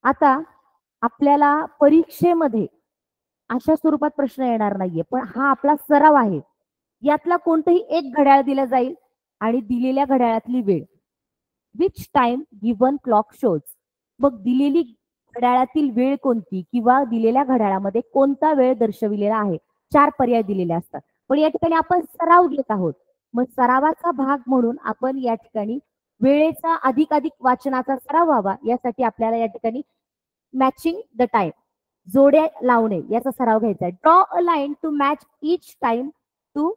आता आपल्याला परीक्षेमध्ये अशा स्वरूपात प्रश्न येणार नाहीये, पण हा आपला सराव आहे. यातला कोणतंही एक घड्याळ दिलं जाईल आणि दिलेल्या घड्याळातली वेळ which time given clock shows. मग दिलेली घड्याळातील वेळ कोणती किंवा दिलेल्या घड्याळामध्ये कोणता वेळ दर्शविलेला आहे 4 पर्याय दिलेले असतात. पण या ठिकाणी आपण सराव घेत आहोत. मग सरावाचा भाग म्हणून आपण या ठिकाणी वेळेचा अधिकाधिक वाचनाचा सराव व्हावा यासाठी आपल्याला या ठिकाणी मॅचिंग द टाइम जोड्या लावणे याचा सराव घ्यायचा आहे. Draw a line to match each time to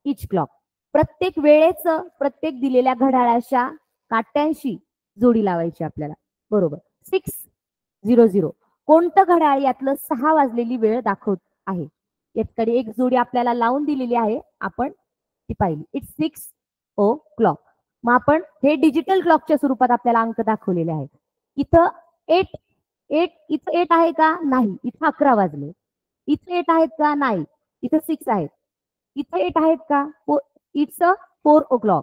each clock. प्रत्येक वेळेचं प्रत्येक दिलेल्या घड्याळाच्या काट्यांशी जोडी लावायची आपल्याला. बरोबर. 6:00. कोणतं घड्याळ यातलं 6 वाजलेली वेळ दाखवत आहे? या ठिकाणी एक जोडी आपल्याला लावून दिलेली आहे, आपण ती पाहिली. इट्स 6:00. मग आपण हे डिजिटल क्लॉकच्या स्वरूपात आपल्याला अंक दाखवलेले आहेत. इथं 8 इथं 8 आहे का? नाही. इथं 11 वाजले. इथं 8 आहेत का? नाही. इथं 6 आहेत. इथं 8 आहेत का? इट्स 4:00.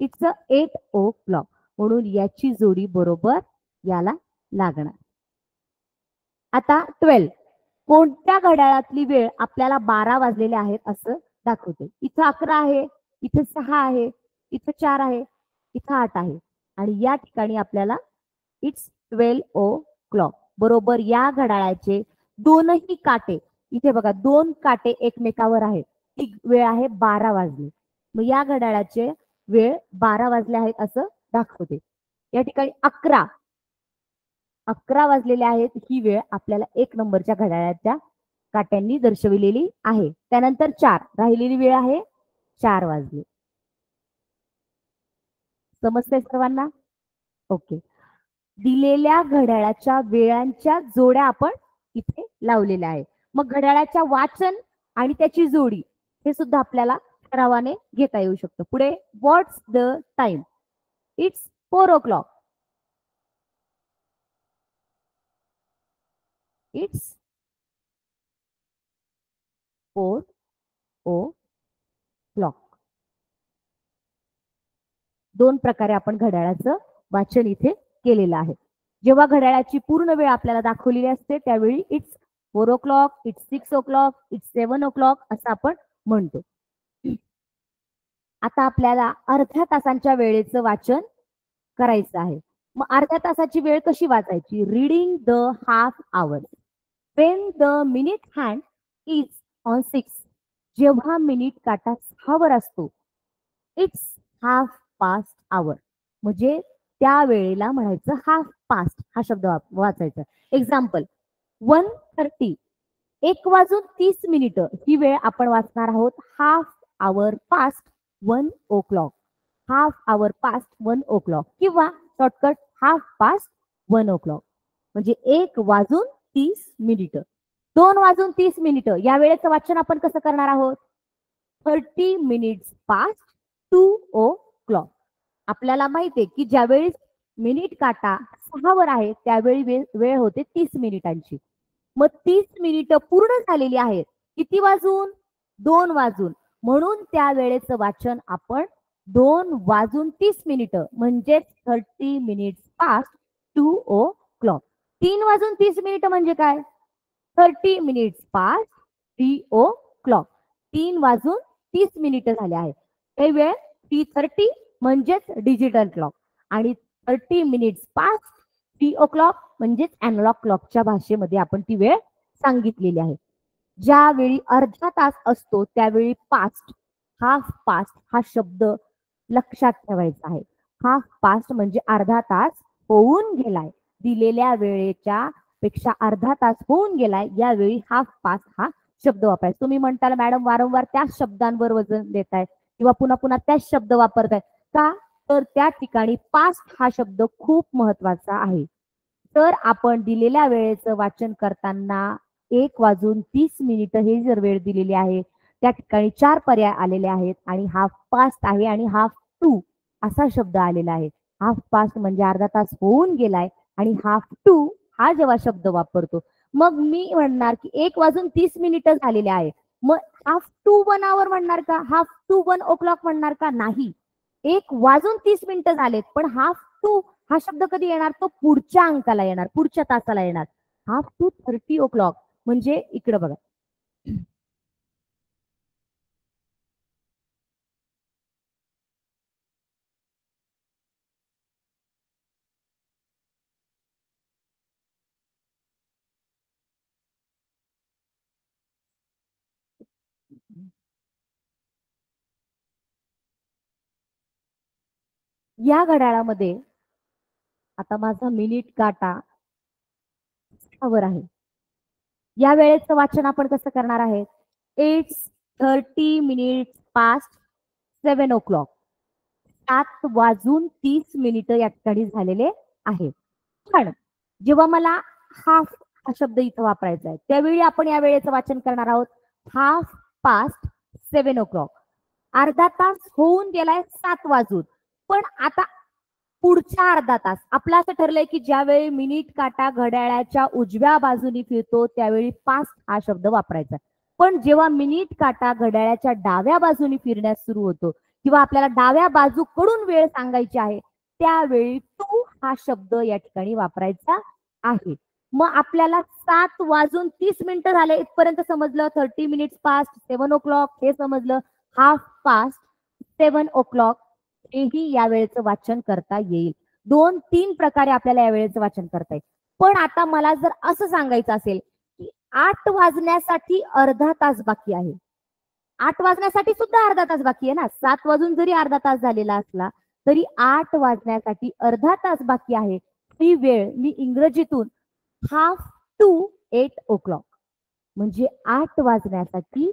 इट्स 8:00. म्हणून याची जोडी बरोबर याला लागणार. आता 12. कोणत्या घड्याळातली वेळ आपल्याला 12 वाजलेले आहेत असं दाखवते? इथं 11 आहे, इथं 6 आहे, इथं 4 आहे, इथं 8 आहे आणि या ठिकाणी आपल्याला इट्स 12:00. बरोबर या घड्याळाचे दोनही काटे इथे बघा, 2 काटे एकमेकावर आहेत. ती वेळ आहे 12 वाजले. मग या घड्याळाचे वेळ 12 वाजले आहेत असं दाखवते. या ठिकाणी 11 वाजलेले आहेत ही वेळ आपल्याला 1 नंबरच्या घड्याळाच्या काट्यांनी दर्शविलेली आहे. त्यानंतर 4 राहिलेली वेळ आहे 4 वाजले. समजतंय सर्वांना? ओके. दिलेल्या घड्याळाच्या वेळांच्या जोड्या आपण इथे लावलेल्या आहेत. मग घड्याळाच्या वाचन आणि त्याची जोडी हे सुद्धा आपल्याला सरावाने घेता येऊ शकतं. पुढे व्हॉट्स द टाइम? इट्स 4:00. इट्स 4:00. दोन प्रकारे आपण घड्याळाचं वाचन इथे केलेलं आहे. जेव्हा घड्याळाची पूर्ण वेळ आपल्याला दाखवलेली असते त्यावेळी इट्स 4:00, इट्स 6:00, इट्स 7:00 असं आपण म्हणतो. आता आपल्याला अर्ध्या तासांच्या वेळेचं वाचन करायचं आहे. मग अर्ध्या तासाची वेळ कशी वाचायची? Reading the half hour. Wien the minute hand is on 6, जेव्हा मिनिट काटा 6 वर असतो, इट्स हाफ पास्ट आवर, म्हणजे त्या वेळेला म्हणायचं हाफ पास्ट हा शब्द वाचायचा. एक्झाम्पल 1:30, 1:30 ही वेळ आपण वाचणार आहोत. Half hour past 1 o'clock, half hour past 1 o'clock, किंवा शॉर्टकट हाफ पास्ट 1 o'clock, म्हणजे 1:30. 2:30 या वेळेचं वाचन आपण कसं करणार आहोत? 30 minutes past 2 o'clock. आपल्याला माहितीये की ज्यावेळी मिनिट काटा 6 वर आहे त्यावेळी वेळ होते 30 मिनिटांची. मग 30 मिनिटं पूर्ण झालेली आहेत. किती वाजून? 2 वाजून. म्हणून त्या वेळेचं वाचन आपण 2:30 म्हणजे 30 minutes past 2 o'clock. 3:30 म्हणजे काय? 30 minutes past 3 o'clock. 3:30 झाले आहे. हे वेळ 3:30 म्हणजेच डिजिटल क्लॉक, आणि 30 minutes past 3 o'clock म्हणजेच अॅनालॉग क्लॉकच्या भाषेमध्ये आपण ती वेळ सांगितलेली आहे. ज्यावेळी अर्धा तास असतो त्यावेळी पास्ट, हाफ पास्ट हा शब्द लक्षात ठेवायचा आहे. हाफ पास्ट म्हणजे अर्धा तास होऊन गेलाय, दिलेल्या वेळेच्या पेक्षा अर्धा तास होऊन गेलाय, यावेळी हाफ पास्ट हा शब्द वापरायचा. तुम्ही म्हणताल मॅडम वारंवार त्याच शब्दांवर वजन देताय किंवा पुन्हा पुन्हा त्याच शब्द वापरताय का? तर त्या ठिकाणी पास्ट हा शब्द खूप महत्वाचा आहे. तर आपण दिलेल्या वेळेचं वाचन करताना 1:30 हे जर वेळ दिलेली आहे, त्या ठिकाणी 4 पर्याय आलेले आहेत आणि हाफ पास्ट आहे आणि हाफ टू असा शब्द आलेला आहे. हाफ पास्ट म्हणजे अर्धा तास होऊन गेलाय, आणि हाफ टू हा जेव्हा शब्द वापरतो, मग मी म्हणणार की 1:30 झालेले आहे, मग हाफ टू 1 hour म्हणणार का? हाफ टू 1 o'clock म्हणणार का? नाही. 1:30 झालेत, पण हाफ टू हा शब्द कधी येणार? तो पुढच्या अंकाला येणार, पुढच्या तासाला येणार. हाफ टू 30 o'clock म्हणजे इकडे बघा, या घड्याळामध्ये आता माझा मिनिट काटा वर आहे. या वेळेचं वाचन आपण कसं करणार आहे? It's 30 minutes past 7 o'clock. 7:30 या ठिकाणी झालेले आहे. पण जेव्हा मला हाफ हा शब्द इथं वापरायचा आहे त्यावेळी आपण या वेळेचं वाचन करणार आहोत हाफ पास्ट 7 o'clock. अर्धा तास होऊन गेलाय 7 वाजून, पण आता पुढचा अर्धा तास आपलं असं ठरलंय की ज्यावेळी मिनिट काटा घड्याळाच्या उजव्या बाजूने फिरतो त्यावेळी पास्ट हा शब्द वापरायचा. पण जेव्हा मिनिट काटा घड्याळाच्या डाव्या बाजूने फिरण्यास सुरू होतो किंवा आपल्याला डाव्या बाजूकडून वेळ सांगायची आहे त्यावेळी टू हा शब्द या ठिकाणी वापरायचा आहे. मग आपल्याला 7:30 झाले इथपर्यंत समजलं. 30 minutes past 7 o'clock हे समजलं. हाफ पास्ट 7 o'clock हेही या वेळेचं वाचन करता येईल. 2-3 प्रकारे आपल्याला या वेळेचं वाचन करता येईल. पण आता मला जर असं सांगायचं असेल की 8 वाजण्यासाठी अर्धा तास बाकी आहे, 8 वाजण्यासाठी सुद्धा अर्धा तास बाकी आहे ना. 7 वाजून जरी अर्धा तास झालेला असला तरी 8 वाजण्यासाठी अर्धा तास बाकी आहे. ही वेळ मी इंग्रजीतून हाफ टू 8 o'clock म्हणजे 8 वाजण्यासाठी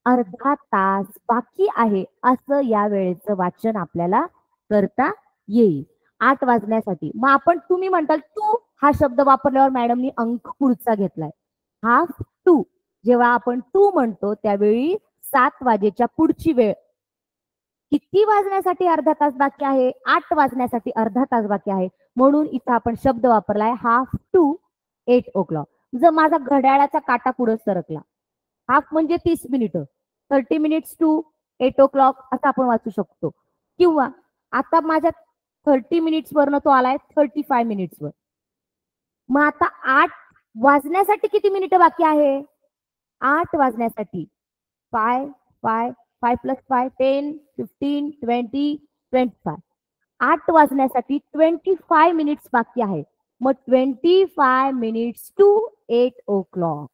अर्धा तास बाकी आहे असं या वेळेचं वाचन आपल्याला करता येईल. 8 वाजण्यासाठी. मग आपण तुम्ही म्हणताल टू हा शब्द वापरल्यावर मॅडमनी अंक पुढचा घेतलाय. हाफ टू जेव्हा आपण टू म्हणतो त्यावेळी 7 वाजेच्या पुढची वेळ. किती वाजण्यासाठी अर्धा तास बाकी आहे? 8 वाजण्यासाठी अर्धा तास बाकी आहे, म्हणून इथं आपण शब्द वापरलाय हाफ टू 8 o'clock. जर माझा घड्याळाचा काटा पुढे सरकला, हाफ म्हणजे 30 मिनिटं, 30 minutes to 8 o'clock असं आपण वाचू शकतो. किंवा आता माझ्या 30 minutes वरनं तो आलाय 35 minutes वर. मग आता 8 वाजण्यासाठी किती मिनिटं बाकी आहे? 8 वाजण्यासाठी 5, 5, 5 प्लस 5, 10, 15, 20, 25. 8 वाजण्यासाठी 25 मिनिट्स बाकी आहे. मग 25 मिनिट्स टू 8 ओ क्लॉक.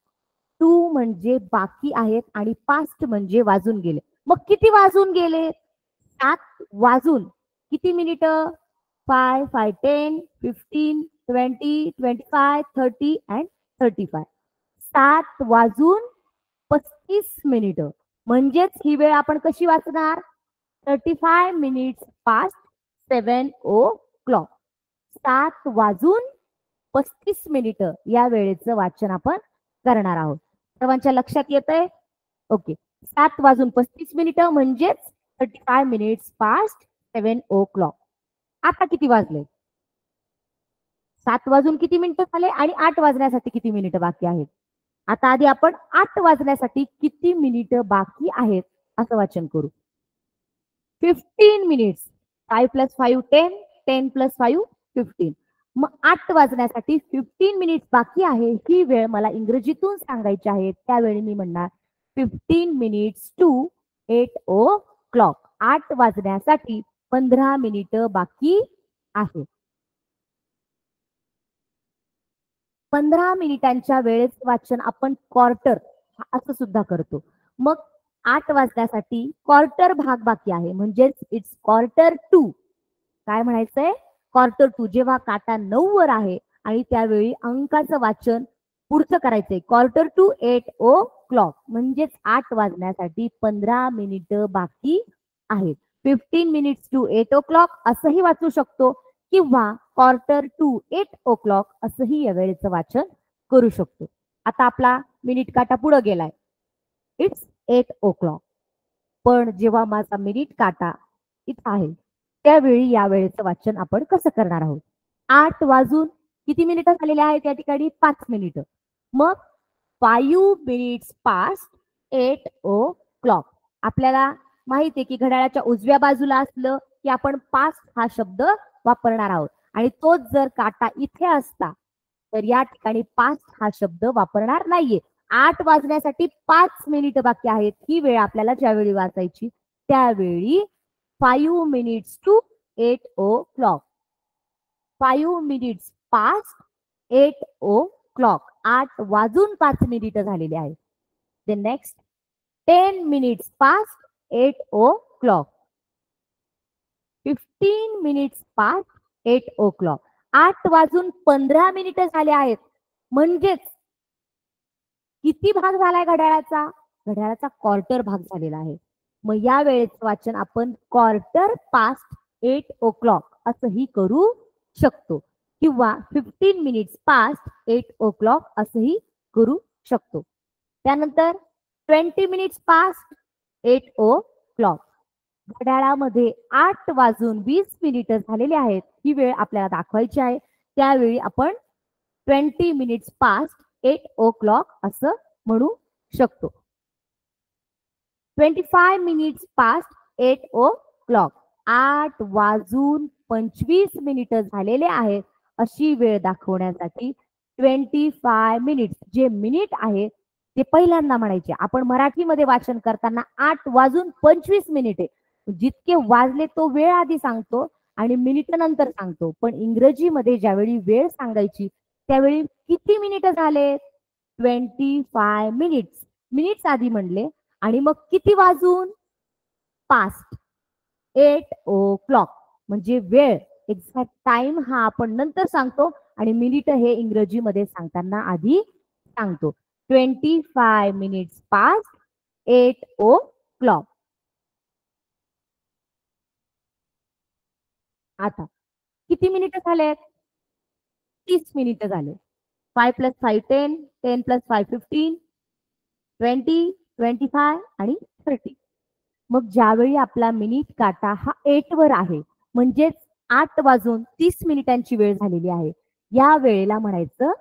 2 म्हणजे बाकी आहेत आणि पास्ट म्हणजे वाजून गेले. मग किती वाजून गेले? 7 वाजून किती मिनिटं? 5, 5, 10, 15, 20, 25, 30 अँड 35. 7 वाजून 35 मिनिटं. म्हणजेच ही वेळ आपण कशी वाचणार? 35 मिनिट्स पास्ट 7 ओ क्लॉक. 7 वाजून 35 मिनिटं या वेळेचं वाचन आपण करणार आहोत. सर्वांच्या लक्षात येतंय? ओके. 7 वाजून 35 मिनिटं म्हणजेच 35 मिनिट्स पास्ट 7 ओ क्लॉक. आता किती वाजले? 7 वाजून किती मिनिटं झाले आणि 8 वाजण्यासाठी किती मिनिटं बाकी आहेत? आता आधी आपण 8 वाजण्यासाठी किती मिनिटं बाकी आहेत असं वाचन करू. 15 मिनिट्स. 5 plus 5 10, 10 plus 5 15. मग 8 वाजण्यासाठी 15 मिनिट्स बाकी आहे. ही वेळ मला इंग्रजीतून सांगायची आहे. त्यावेळी मी म्हणणार 15 मिनिट्स टू 8 ओ क्लॉक. 8 वाजण्यासाठी 15 मिनिटं बाकी आहे. 15 मिनिटांच्या वेळेचं वाचन आपण क्वार्टर असं सुद्धा करतो. मग 8 वाजण्यासाठी क्वार्टर भाग बाकी आहे. म्हणजेच इट्स क्वार्टर टू. काय म्हणायचंय? Quarter to. जेव्हा काटा 9 वर आहे आणि त्यावेळी अंकाचं वाचन पुढचं करायचंय. Quarter to 8 o'clock. म्हणजेच 8 वाजण्यासाठी 15 मिनिटं बाकी आहेत. 15 मिनिट्स टू 8 ओ क्लॉक असंही वाचू शकतो किंवा क्वार्टर टू 8 ओ क्लॉक असंही या वेळेचं वाचन करू शकतो. आता आपला मिनिट काटा पुढे गेलाय. It's 8 o'clock. पण जेव्हा माझा मिनिट काटा इथं आहे त्यावेळी या वेळेचं वाचन आपण कसं करणार आहोत? 8 वाजून किती मिनिटं झालेले आहेत या ठिकाणी? 5 मिनिटं. मग 5 मिनिट्स पास्ट 8 ओ क्लॉक. आपल्याला माहिती आहे की घड्याळाच्या उजव्या बाजूला असलं की आपण पास्ट हा शब्द वापरणार आहोत आणि तोच जर काटा इथे असता तर या ठिकाणी पास्ट हा शब्द वापरणार नाहीये. 8 वाजण्यासाठी 5 मिनिटं बाकी आहेत. ही वेळ आपल्याला ज्यावेळी वाचायची त्यावेळी 5 minutes to 8 o'clock. 5 minutes past 8 o'clock. 8 वाजून 5 मिनिटं झालेली आहेत. The next 10 minutes past 8 o'clock. 15 minutes past 8 o'clock. 8 वाजून 15 मिनिटं झाले आहेत. म्हणजेच किती भाग झालाय घड्याळाचा? घड्याळाचा क्वार्टर भाग झालेला आहे. मग या वेळेचं वाचन आपण क्वार्टर पास्ट 8 ओ क्लॉक असंही करू शकतो किंवा 15 मिनिट्स पास्ट 8 ओ क्लॉक असंही करू शकतो. त्यानंतर 20 मिनिट्स पास्ट 8 ओ क्लॉक. घड्याळामध्ये 8 वाजून 20 मिनिटं झालेली आहेत. ही वेळ आपल्याला दाखवायची आहे. त्यावेळी आपण 20 मिनिट्स पास्ट 8 ओ क्लॉक असं म्हणू शकतो. 25 मिनिट्स पास्ट 8 ओ क्लॉक. 8 वाजून 25 मिनिटं झालेले आहेत अशी वेळ दाखवण्यासाठी 25 मिनिट्स जे मिनिट आहे ते पहिल्यांदा म्हणायचे. आपण मराठीमध्ये वाचन करताना 8 वाजून 25 मिनिटे जितके वाजले तो वेळ आधी सांगतो आणि मिनिट नंतर सांगतो. पण इंग्रजीमध्ये ज्यावेळी वेळ सांगायची त्यावेळी किती मिनिटं झाले? 25 मिनिट्स. मिनिट्स आधी म्हणले आणि मग किती वाजून? पास्ट 8 ओ क्लॉक. म्हणजे वेळ एक्झॅक्ट टाइम हा आपण नंतर सांगतो आणि मिनिट हे इंग्रजीमध्ये सांगताना आधी सांगतो. 25 मिनिट्स पास्ट 8 ओ क्लॉक. आता किती मिनिटं झालेत? 30 मिनिटं झाले. 5 प्लस 5 10, 10 प्लस 5 15, 20, 25 आणि 30. मग ज्यावेळी आपला मिनिट काटा हा 8 वर आहे म्हणजेच 8 वाजून 30 मिनिटांची वेळ झालेली आहे. या वेळेला म्हणायचं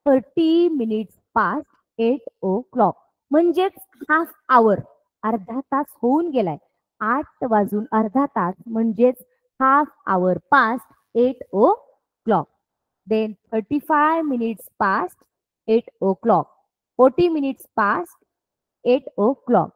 30 मिनिट्स पास्ट 8 ओ क्लॉक. म्हणजेच हाफ आवर, अर्धा तास होऊन गेलाय. 8 वाजून अर्धा तास म्हणजेच हाफ आवर पास्ट 8 ओ clock. Then 35 minutes past 8 o'clock. 40 minutes past 8 o'clock.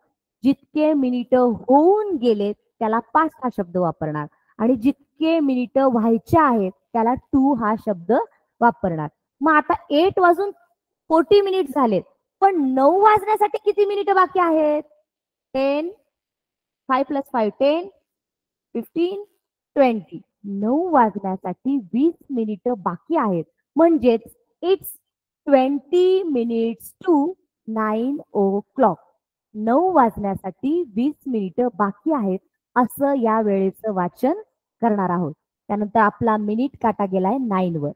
जितके मिनिट होऊन गेले त्याला पास्ट हा शब्द वापरणार आणि जितके मिनिट व्हायचे आहेत त्याला टू हा शब्द वापरणार. मग आता 8:40 झालेत, पण 9 वाजण्यासाठी किती मिनिटं बाकी आहेत? 10, 5 + 5 10, 15, 20. 9 वाजण्यासाठी 20 मिनिटं बाकी आहेत. म्हणजेच इट्स 20 मिनिट्स टू 9 o'clock. 9 वाजण्यासाठी 20 मिनिटं बाकी आहेत असं या वेळेचं वाचन करणार आहोत. त्यानंतर आपला मिनिट काटा गेलाय 9 वर.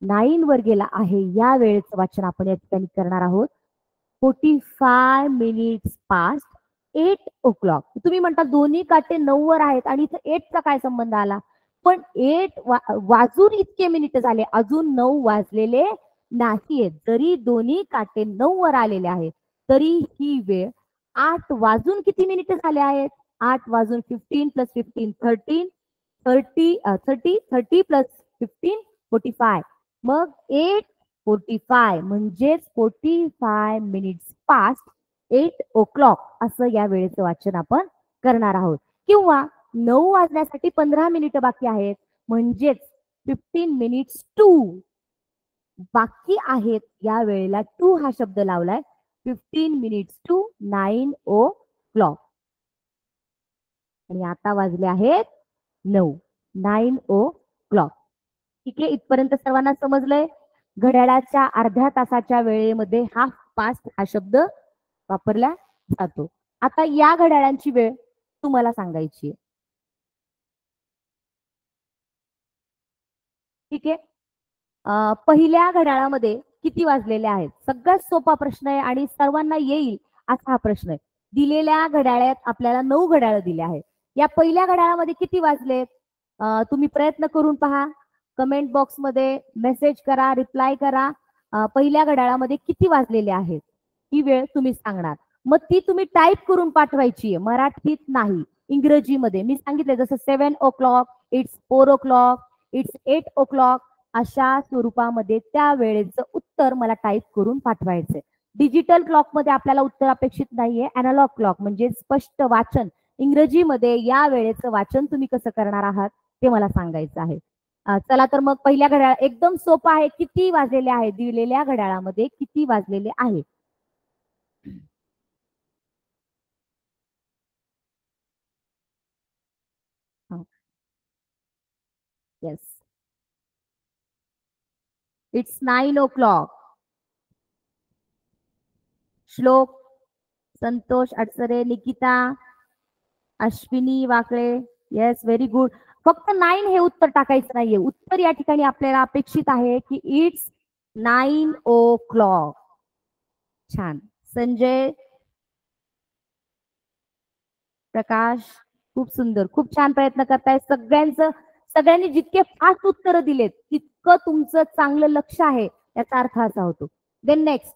9 वर गेला आहे. या वेळेचं वाचन आपण या ठिकाणी करणार आहोत. 45 minutes past 8 o'clock. तुम्ही म्हणता दोन्ही काटे 9 वर आहेत आणि इथं 8 चा काय संबंध आला? पण 8 वाजून इतके मिनिट झाले, अजून 9 वाजलेले नाहीयेत. जरी दोन्ही काटे 9 वर आलेले आहेत तरी ही वेळ 8 वाजून किती मिनिट झाले आहेत? 8 वाजून 15 + 15 13, 30 + 15 45. मग 8:45 म्हणजेच 45 minutes past 8 o'clock असं या वेळेचं वाचन आपण करणार आहोत. किंवा 9 वाजण्यासाठी 15 मिनिटं बाकी आहेत म्हणजेच 15 minutes to बाकी आहेत. या वेळेला टू हा शब्द लावलाय. 15 minutes to 9 o'clock. आणि आता वाजले आहेत 9 o'clock. ठीक आहे, इथपर्यंत सर्वांना समजलंय? घड्याळाच्या अर्ध्या तासाच्या वेळेमध्ये हाफ पास्ट हा शब्द वापरला जातो. आता या घड्याळांची वेळ तुम्हाला सांगायची आहे. ठीक आहे, पहिल्या घड्याळामध्ये किती वाजलेले आहेत? सगळ्यात सोपा प्रश्न आहे आणि सर्वांना येईल असा हा प्रश्न आहे. दिलेल्या घड्याळात आपल्याला 9 घड्याळ दिले आहेत. या पहिल्या घड्याळामध्ये किती वाजलेत? तुम्ही प्रयत्न करून पहा. कमेंट बॉक्समध्ये मेसेज करा, रिप्लाय करा. पहिल्या घड्याळामध्ये किती वाजलेले आहेत ही वेळ तुम्ही सांगणार. मग ती तुम्ही टाईप करून पाठवायची आहे, मराठीत नाही, इंग्रजीमध्ये. मी सांगितले जसं 7 o'clock, it's 4 o'clock, it's 8 o'clock अशा स्वरूपामध्ये त्या वेळेचं उत्तर मला टाईप करून पाठवायचंय. डिजिटल क्लॉक मध्ये आपल्याला उत्तर अपेक्षित नाहीये. अॅनालॉग क्लॉक म्हणजे स्पष्ट वाचन इंग्रजीमध्ये या वेळेचं वाचन तुम्ही कसं करणार आहात ते मला सांगायचं आहे. चला तर मग पहिल्या घड्याळ एकदम सोपा आहे. किती वाजलेले आहे? दिलेल्या घड्याळामध्ये किती वाजलेले आहे? Yes, it's 9 o'clock. Shlok, Santosh Adsare, Nikita, Ashwini Wakale, yes very good. फक्त 9 हे उत्तर टाकायचं नाहीये. उत्तर या ठिकाणी आपल्याला अपेक्षित आहे की इट्स 9 o'clock. छान. संजय, प्रकाश, खूप सुंदर, खूप छान प्रयत्न करताय. सगळ्यांनी जितके फास्ट उत्तर दिलेत तितकं तुमचं चांगलं लक्ष आहे याचा अर्थ असा होतो. देन नेक्स्ट,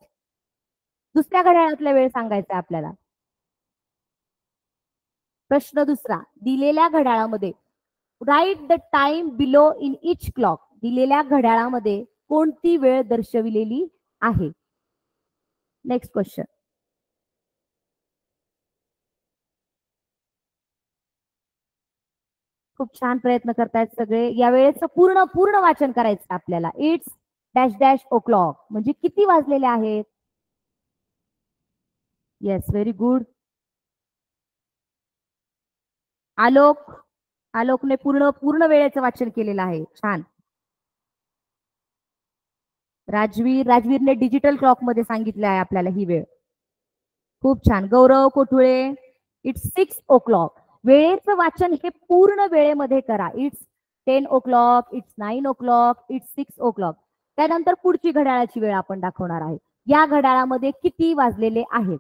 दुसऱ्या घड्याळातला वेळ सांगायचा आपल्याला. प्रश्न दुसरा, दिलेल्या घड्याळामध्ये write the time below in each clock. दिलेल्या घड्याळामध्ये कोणती वेळ दर्शविलेली आहे? Next question. खूप छान प्रयत्न करतायत सगळे. या वेळेचं पूर्ण वाचन करायचं आपल्याला. इट्स डॅश डॅश o'clock म्हणजे किती वाजलेले आहेत? Yes very good. आलोकने पूर्ण वेळेचं वाचन केलेलं आहे. छान. राजवीरने डिजिटल क्लॉक मध्ये सांगितलं आहे आपल्याला ही वेळ. खूप छान. गौरव कोठुळे, इट्स 6 o'clock. वेळेचं वाचन हे पूर्ण वेळेमध्ये करा. It's 10 o'clock, it's 9 o'clock, it's 6 o'clock. त्यानंतर पुढची घड्याळाची वेळ आपण दाखवणार आहे. या घड्याळामध्ये किती वाजलेले आहेत?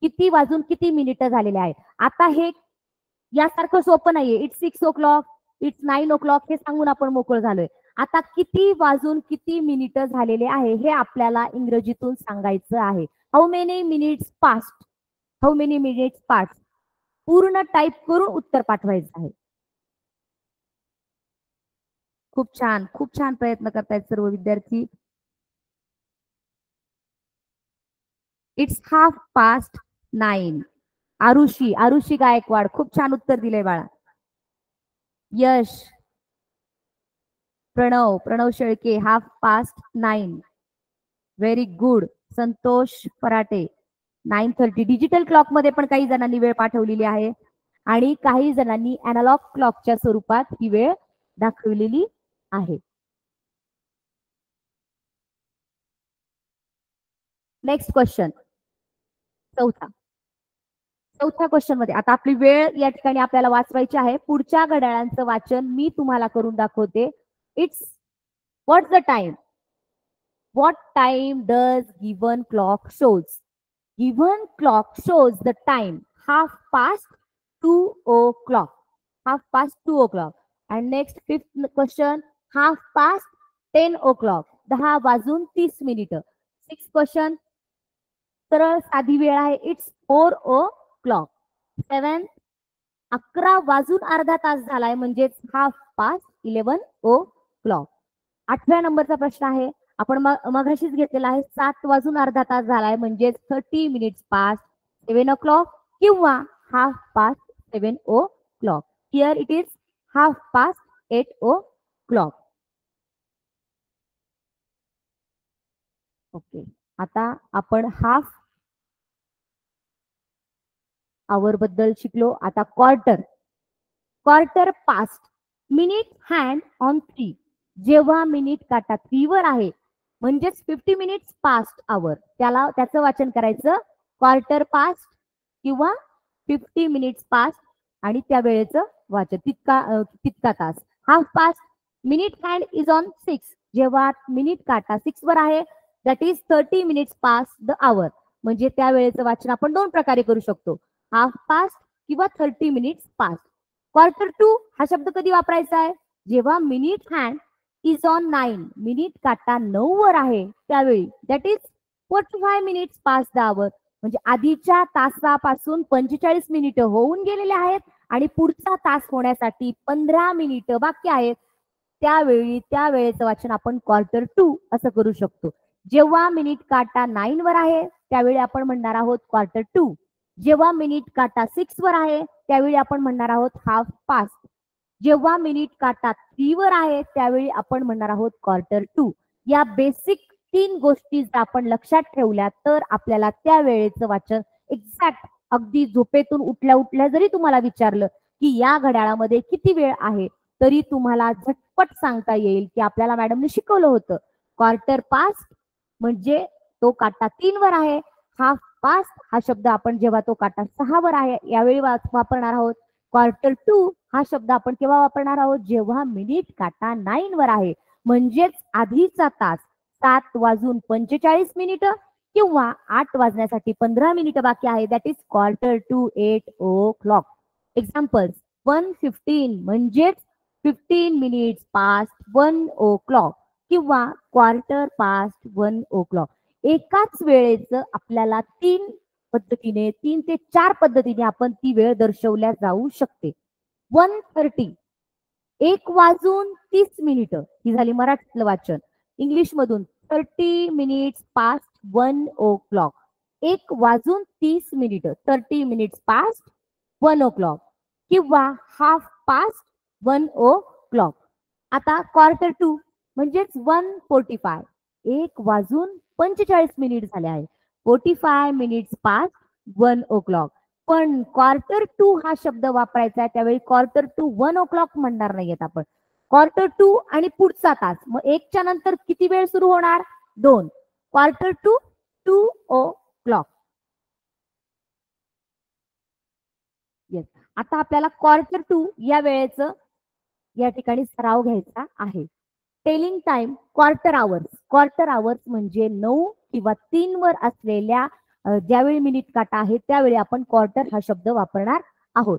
किती वाजून किती मिनिटं झालेले आहेत? आता हे यासारखं सोपं नाहीये. इट्स 6 o'clock, इट्स 9 o'clock हे सांगून आपण मोकळ झालोय. आता किती वाजून किती मिनिटं झालेले आहे हे आपल्याला इंग्रजीतून सांगायचं आहे. How many minutes past, how many minutes past पूर्ण टाईप करून उत्तर पाठवायचं आहे. खूप छान प्रयत्न करतायत सर्व विद्यार्थी. इट्स 9:30. आरुषी, आरुषी गायकवाड, खूप छान उत्तर दिलंय बाळा. Yash, Pranav, Pranav Shelke, 9:30. Very good. Santosh Parate, 9:30. Digital clock मध्ये पण काही जणांनी वेळ पाठवलेली आहे आणि काही जणांनी अॅनालॉग क्लॉकच्या स्वरूपात ही वेळ दाखवलेली आहे. नेक्स्ट क्वेश्चन, चौथ्या क्वेश्चन मध्ये आता आपली वेळ या ठिकाणी आपल्याला वाचवायची आहे. पुढच्या घड्याळांचं वाचन मी तुम्हाला करून दाखवते. It's what's the time? What time does given clock shows? Given clock shows the time 2:30. 2:30. And next fifth question, 10:30. 10:30. Sixth question, सरळ साधी वेळ आहे. It's 4:00. 7, 11:15 झालाय म्हणजेच 11:30. 8व्या नंबरचा प्रश्न आहे, आपण मगाशीच घेतलेला आहे. 7:15 झालाय म्हणजेच 30 minutes past 7 o'clock किंवा 7:30. Here it is 8:30. ओके, आता आपण हाफ आवर बद्दल शिकलो. आता quarter past. Minute hand on 3. जेव्हा मिनिट काटा 3 वर आहे म्हणजेच 50 minutes past आवर, त्याचं वाचन करायचं क्वार्टर पास्ट किंवा 50 minutes past आणि त्या वेळेचं वाचन तितका तास. Half past. Minute hand is on 6. जेव्हा मिनिट काटा 6 वर आहे that is 30 minutes past the hour, म्हणजे त्या वेळेचं वाचन आपण 2 प्रकारे करू शकतो, हाफ पास्ट किंवा 30 minutes past. क्वार्टर टू हा शब्द कधी वापरायचा आहे? जेव्हा minute hand is on 9. Minute काटा 9 वर आहे त्यावेळी that is 45 minutes past the hour, म्हणजे आधीच्या तासापासून 45 मिनिटं होऊन गेलेले आहेत आणि पुढचा तास होण्यासाठी 15 मिनिटं बाकी आहेत. त्या वेळेचं वाचन आपण क्वार्टर टू असं करू शकतो. जेव्हा मिनिट काटा 9 वर आहे त्यावेळी आपण म्हणणार आहोत क्वार्टर टू. जेव्हा मिनिट काटा 6 वर आहे त्यावेळी आपण म्हणणार आहोत हाफ पास्ट. जेव्हा मिनिट काटा 3 वर आहे त्यावेळी आपण म्हणणार आहोत क्वार्टर टू. या बेसिक 3 गोष्टी जर आपण लक्षात ठेवल्या तर आपल्याला त्या वेळेचं वाचन एक्झॅक्ट अगदी झोपेतून उठल्या जरी तुम्हाला विचारलं की या घड्याळामध्ये किती वेळ आहे तरी तुम्हाला झटपट सांगता येईल की आपल्याला मॅडमने शिकवलं होतं. क्वार्टर पास्ट म्हणजे तो काटा 3 वर आहे. हाफ पास्ट हा शब्द आपण जेव्हा तो काटा 6 वर आहे यावेळी वापरणार आहोत. क्वार्टर टू हा शब्द आपण केव्हा वापरणार आहोत? जेव्हा मिनिट काटा 9 वर आहे, म्हणजेच आधीचा तास 7:45 किंवा 8 वाजण्यासाठी 15 मिनिटं बाकी आहे that is quarter to 8 o'clock. Examples, 1:15 म्हणजेच 15 minutes past 1 o'clock किंवा क्वार्टर पास्ट 1 o'clock. एकाच वेळेचं आपल्याला 3 ते 4 पद्धतीने आपण ती वेळ दर्शवल्या जाऊ शकते. 1:30, 1:30 ही झाली मराठीतलं वाचन. इंग्लिश मधून 30 minutes past 1 o'clock. 1:30, 30 minutes past 1 o'clock किंवा हाफ पास्ट 1 o'clock. आता क्वार्टर टू म्हणजेच 1:45, 1:45 झाले आहे. 45 minutes past 1 o'clock. पण क्वार्टर टू हा शब्द वापरायचा आहे त्यावेळी क्वार्टर टू 1 o'clock म्हणणार नाहीयेत आपण. क्वार्टर टू आणि पुढचा तास, मग 1च्या नंतर किती वेळ सुरू होणार? 2. Quarter to 2 o'clock. येस, आता आपल्याला क्वार्टर टू या वेळेचं या ठिकाणी सराव घ्यायचा आहे. टेलिंग टाइम क्वार्टर आवर्स म्हणजे 9 किंवा 3 वर असलेल्या ज्यावेळी मिनिट काटा आहे त्यावेळी आपण क्वार्टर हा शब्द वापरणार आहोत.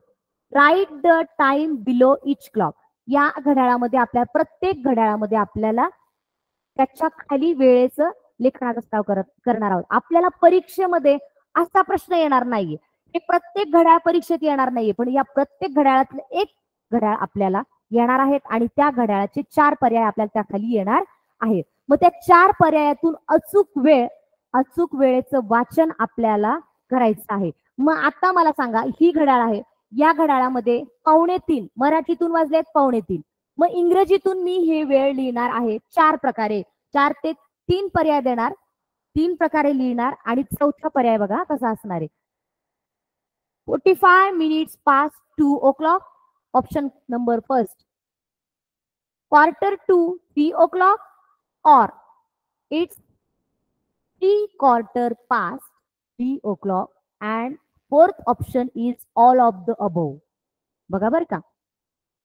Right the time below each clock. या घड्याळामध्ये प्रत्येक घड्याळामध्ये आपल्याला त्याच्या खाली वेळेचं लेखनाचा सराव करणार आहोत. आपल्याला परीक्षेमध्ये असा प्रश्न येणार नाहीये, हे प्रत्येक घड्याळ परीक्षेत येणार नाहीये, पण या प्रत्येक घड्याळातलं एक घड्याळ आपल्याला येणार आहेत आणि त्या घड्याळाचे 4 पर्याय आपल्याला त्या खाली येणार आहेत. मग त्या 4 पर्यायातून अचूक वेळेचं वाचन आपल्याला करायचं आहे. मग आता मला सांगा, ही घड्याळ आहे, या घड्याळामध्ये 2:45 मराठीतून वाजलेत 2:45. मग इंग्रजीतून मी हे वेळ लिहिणार आहे 4 प्रकारे. 4 ते 3 पर्याय देणार, 3 प्रकारे लिहिणार आणि चौथा पर्याय बघा कसा असणार आहे. 45 minutes past 2 o'clock. Option number first. 2:45 or it's 3:15 o'clock and fourth option is all of the above. बघा बर का,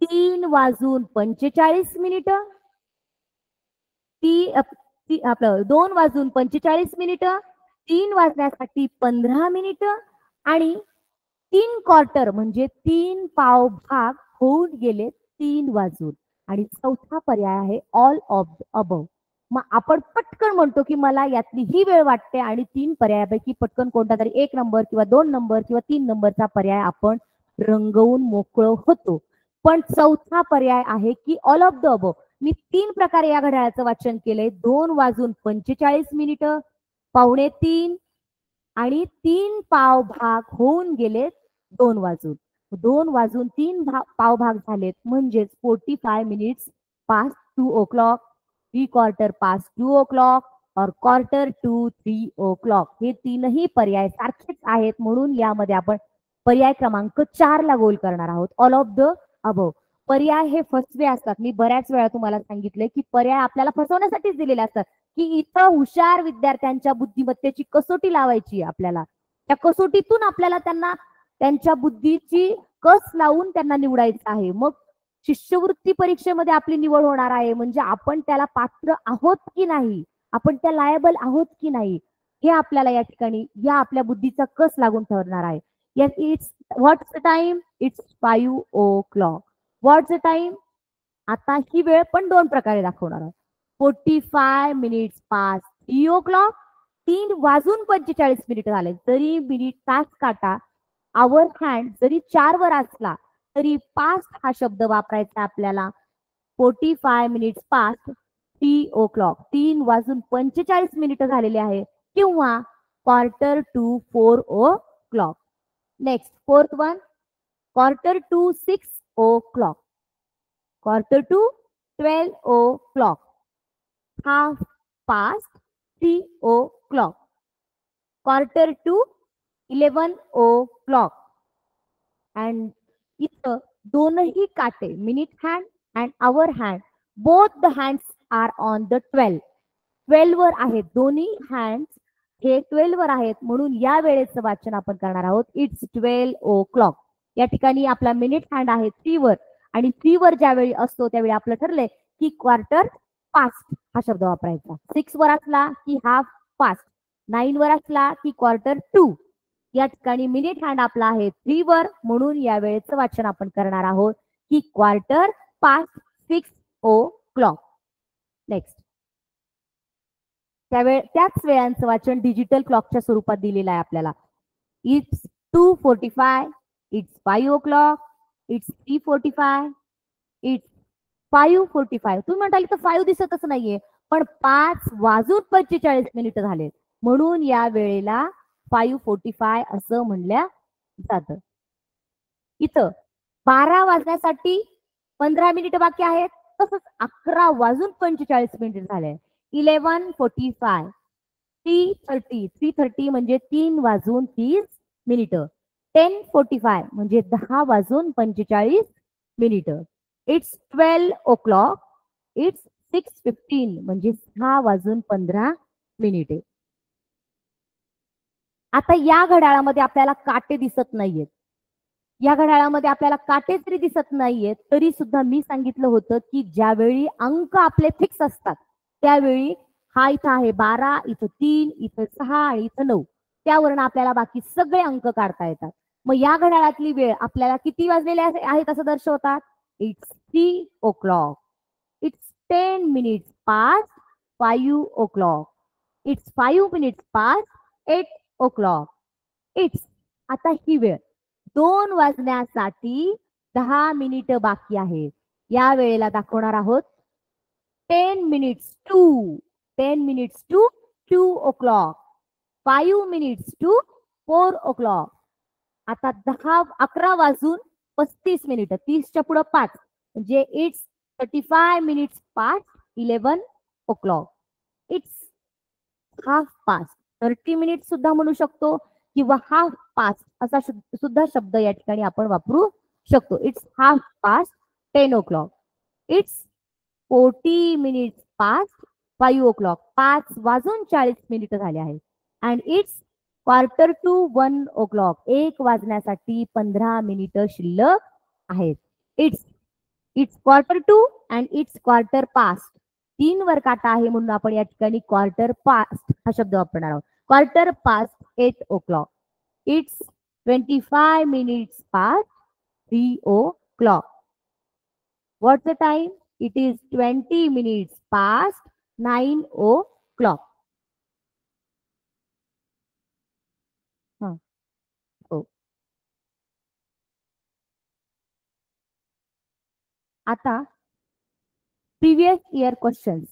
3:45 आपलं 2:45, 3 वाजण्यासाठी 15 मिनिटं आणि 3 क्वार्टर म्हणजे 3 पाव भाग होऊन गेले 3 वाजून. आणि चौथा पर्याय आहे ऑल ऑफ द अबव. मग आपण पटकन म्हणतो की मला यातली ही वेळ वाटते आणि 3 पर्यायापैकी पटकन कोणता तरी 1 नंबर किंवा 2 नंबर किंवा 3 नंबरचा पर्याय आपण रंगवून मोकळं होतो. पण चौथा पर्याय आहे की ऑल ऑफ द अबव. मी 3 प्रकारे या घड्याळाचं वाचन केलंय. 2:45, 2:45 आणि 3 पाव भाग होऊन गेले 2 वाजून. 2 वाजून 3 पाव भाग झालेत म्हणजेच 45 minutes past 2 o'clock, 3/4 past 2 o'clock और 1/4 to 3 o'clock. हे तीनही पर्याय सारखेच आहेत म्हणून यामध्ये आपण पर्याय क्रमांक 4 ला गोल करणार आहोत. All of the above. पर्याय हे फसवे असतात. मी बऱ्याच वेळा तुम्हाला सांगितले की पर्याय आपल्याला फसवण्यासाठीच दिलेले असतात, की इथं हुशार विद्यार्थ्यांच्या बुद्धिमत्तेची कसोटी लावायची आपल्याला. त्या कसोटीतून आपल्याला त्यांना त्यांच्या बुद्धीची कस लावून त्यांना निवडायचं आहे. मग शिष्यवृत्ती परीक्षेमध्ये आपली निवड होणार आहे म्हणजे आपण त्याला पात्र आहोत की नाही, आपण त्या लायबल आहोत की नाही, हे आपल्याला या ठिकाणी या आपल्या बुद्धीचा कस लागून ठरणार आहे. Yes, it's what's the time? It's 5 o'clock. What's the time? आता ही वेळ पण 2 प्रकारे दाखवणार आहोत. 45 minutes past 3 o'clock. 3:45 झाले तरी मिनिट तास काटा आवर हँड जरी 4 वर असला तरी पास्ट हा शब्द वापरायचा आपल्याला. 45 minutes past 3 o'clock. 3:45 झालेले आहे किंवा 1/4 to 4 o'clock. Next fourth one, 1/4 to 6 o'clock. 1/4 to 12 o'clock. Half past 3 o'clock. 1/4 to 11 o'clock. And इथं दोनही काटे minute hand and hour hand both the hands are on the 12. 12 वर आहेत दोन्ही हँड्स हे 12 वर आहेत म्हणून या वेळेचं वाचन आपण करणार आहोत. It's 12 o'clock. या ठिकाणी आपला मिनिट हँड आहे 3 वर आणि 3 वर ज्यावेळी असतो त्यावेळी आपलं ठरलंय की 1/4 past हा शब्द वापरायचा. 6 वर असला की हाफ पास्ट, 9 वर असला की 1/4 to. या ठिकाणी मिनिट हँड आपला आहे 3 वर म्हणून या वेळेचं वाचन आपण करणार आहोत की 1/4 past 6 o'clock. नेक्स्ट, त्याच वेळांचं वाचन डिजिटल क्लॉकच्या स्वरूपात दिलेलं आहे आपल्याला. It's 2:45, it's 5 o'clock, it's 3:45, it's 5:45. तुम्ही म्हणाल तर 5 दिसतच नाहीये पण 5:45 झाले म्हणून या वेळेला 5:45 असं म्हणल्या जातं. इथं 12 वाजण्यासाठी 15 मिनिटं बाकी आहेत तसंच 11:45 झाले. 11:45, 3:30 म्हणजे 3:30. 10:45 म्हणजे 10:45. It's 12 o'clock. इट्स 6:15 म्हणजे 6:15. आता या घड्याळामध्ये आपल्याला काटे दिसत नाहीयेत. या घड्याळामध्ये आपल्याला काटे जरी दिसत नाहीयेत तरी सुद्धा मी सांगितलं होतं की ज्यावेळी अंक आपले फिक्स असतात त्यावेळी हा इथं आहे 12, इथं 3, इथं 6 आणि इथं 9. त्यावरून आपल्याला बाकी सगळे अंक काढता येतात. मग या घड्याळातली वेळ आपल्याला किती वाजलेले आहेत असं दर्शवतात. It's 3 o'clock. It's 10 minutes past 5 o'clock. It's 5 minutes past 8 o'clock. It's, आता ही वेळ 2 वाजण्यासाठी 10 मिनिटं बाकी आहेत. या वेळेला दाखवणार आहोत 10 minutes to 2 o'clock. 5 minutes to 4 o'clock. आता 11:35 30च्या पुढे 5 म्हणजे it's 35 minutes past 11 o'clock. It's half past 30 minutes सुद्धा म्हणू शकतो किंवा हाफ पास्ट असा सुद्धा शब्द या ठिकाणी आपण वापरू शकतो. It's half past 10 o'clock. It's 40 minutes past 5 o'clock. 5:40 झाले आहेत. अँड इट्स 1:45 1 वाजण्यासाठी 15 मिनिटं शिल्लक आहेत. इट्स 1:45 अँड इट्स 1/4 3 वर काटा आहे म्हणून आपण या ठिकाणी 1/4 हा शब्द वापरणार आहोत. 8 o'clock. It's 25 minutes past 3 o'clock. What's the time? It is 20 minutes past 9 o'clock. आता प्रिव्हियस इयर क्वेश्चन्स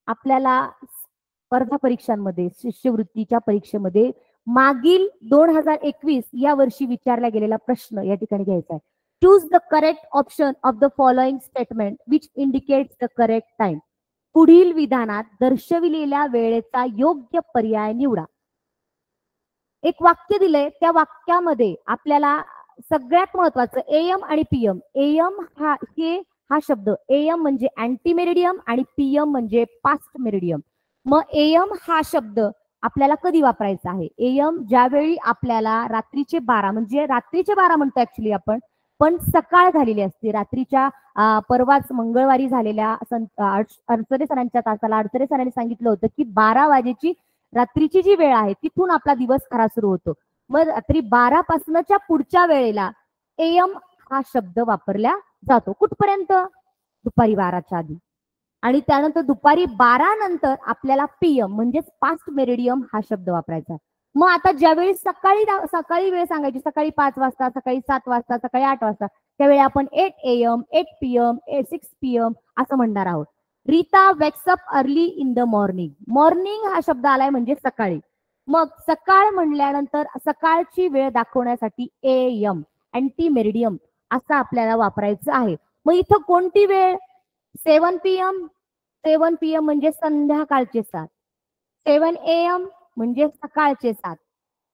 आपल्याला स्पर्धा परीक्षांमध्ये शिष्यवृत्तीच्या परीक्षेमध्ये मागील 2021 या वर्षी विचारला गेलेला प्रश्न या ठिकाणी घ्यायचा आहे. Choose the correct option of the following statement which indicates the correct time. पुढील विधानात दर्शविलेल्या वेळेचा योग्य पर्याय निवडा. एक वाक्य दिलंय, त्या वाक्यामध्ये आपल्याला सगळ्यात महत्वाचं एएम आणि पीएम. एएम हा शब्द एएम म्हणजे अँटी मेरिडियम आणि पीएम म्हणजे पास्ट मेरिडियम. मग एएम हा शब्द आपल्याला कधी वापरायचा आहे? एएम ज्यावेळी आपल्याला रात्रीचे 12 म्हणजे रात्रीचे 12 म्हणतो ऍक्च्युली आपण, पण सकाळ झालेली असते. रात्रीच्या परवाच मंगळवारी झालेल्या अडसरे सरांच्या तासाला अडसरे सरांनी सांगितलं होतं की 12 वाजेची रात्रीची जी वेळ आहे तिथून आपला दिवस खरा सुरू होतो. मग रात्री 12 पासूनच्या पुढच्या वेळेला एएम हा शब्द वापरला जातो. कुठपर्यंत? दुपारी 12च्या आधी. आणि त्यानंतर दुपारी 12 नंतर आपल्याला पीएम म्हणजेच पास्ट मेरिडियम हा शब्द वापरायचा. मग आता ज्यावेळी सकाळी वेळ सांगायची, सकाळी 5 वाजता, सकाळी 7 वाजता, सकाळी 8 वाजता, त्यावेळी आपण 8 AM, 8 PM, 6 PM असं म्हणणार आहोत. Rita wakes up early in the morning. Morning हा शब्द आलाय म्हणजे सकाळी. मग सकाळ म्हणल्यानंतर सकाळची वेळ दाखवण्यासाठी AM अँटी मेरिडियम असं आपल्याला वापरायचं आहे. मग इथं कोणती वेळ? 7 PM. 7 PM म्हणजे संध्याकाळचे 7. 7 AM म्हणजे सकाळचे 7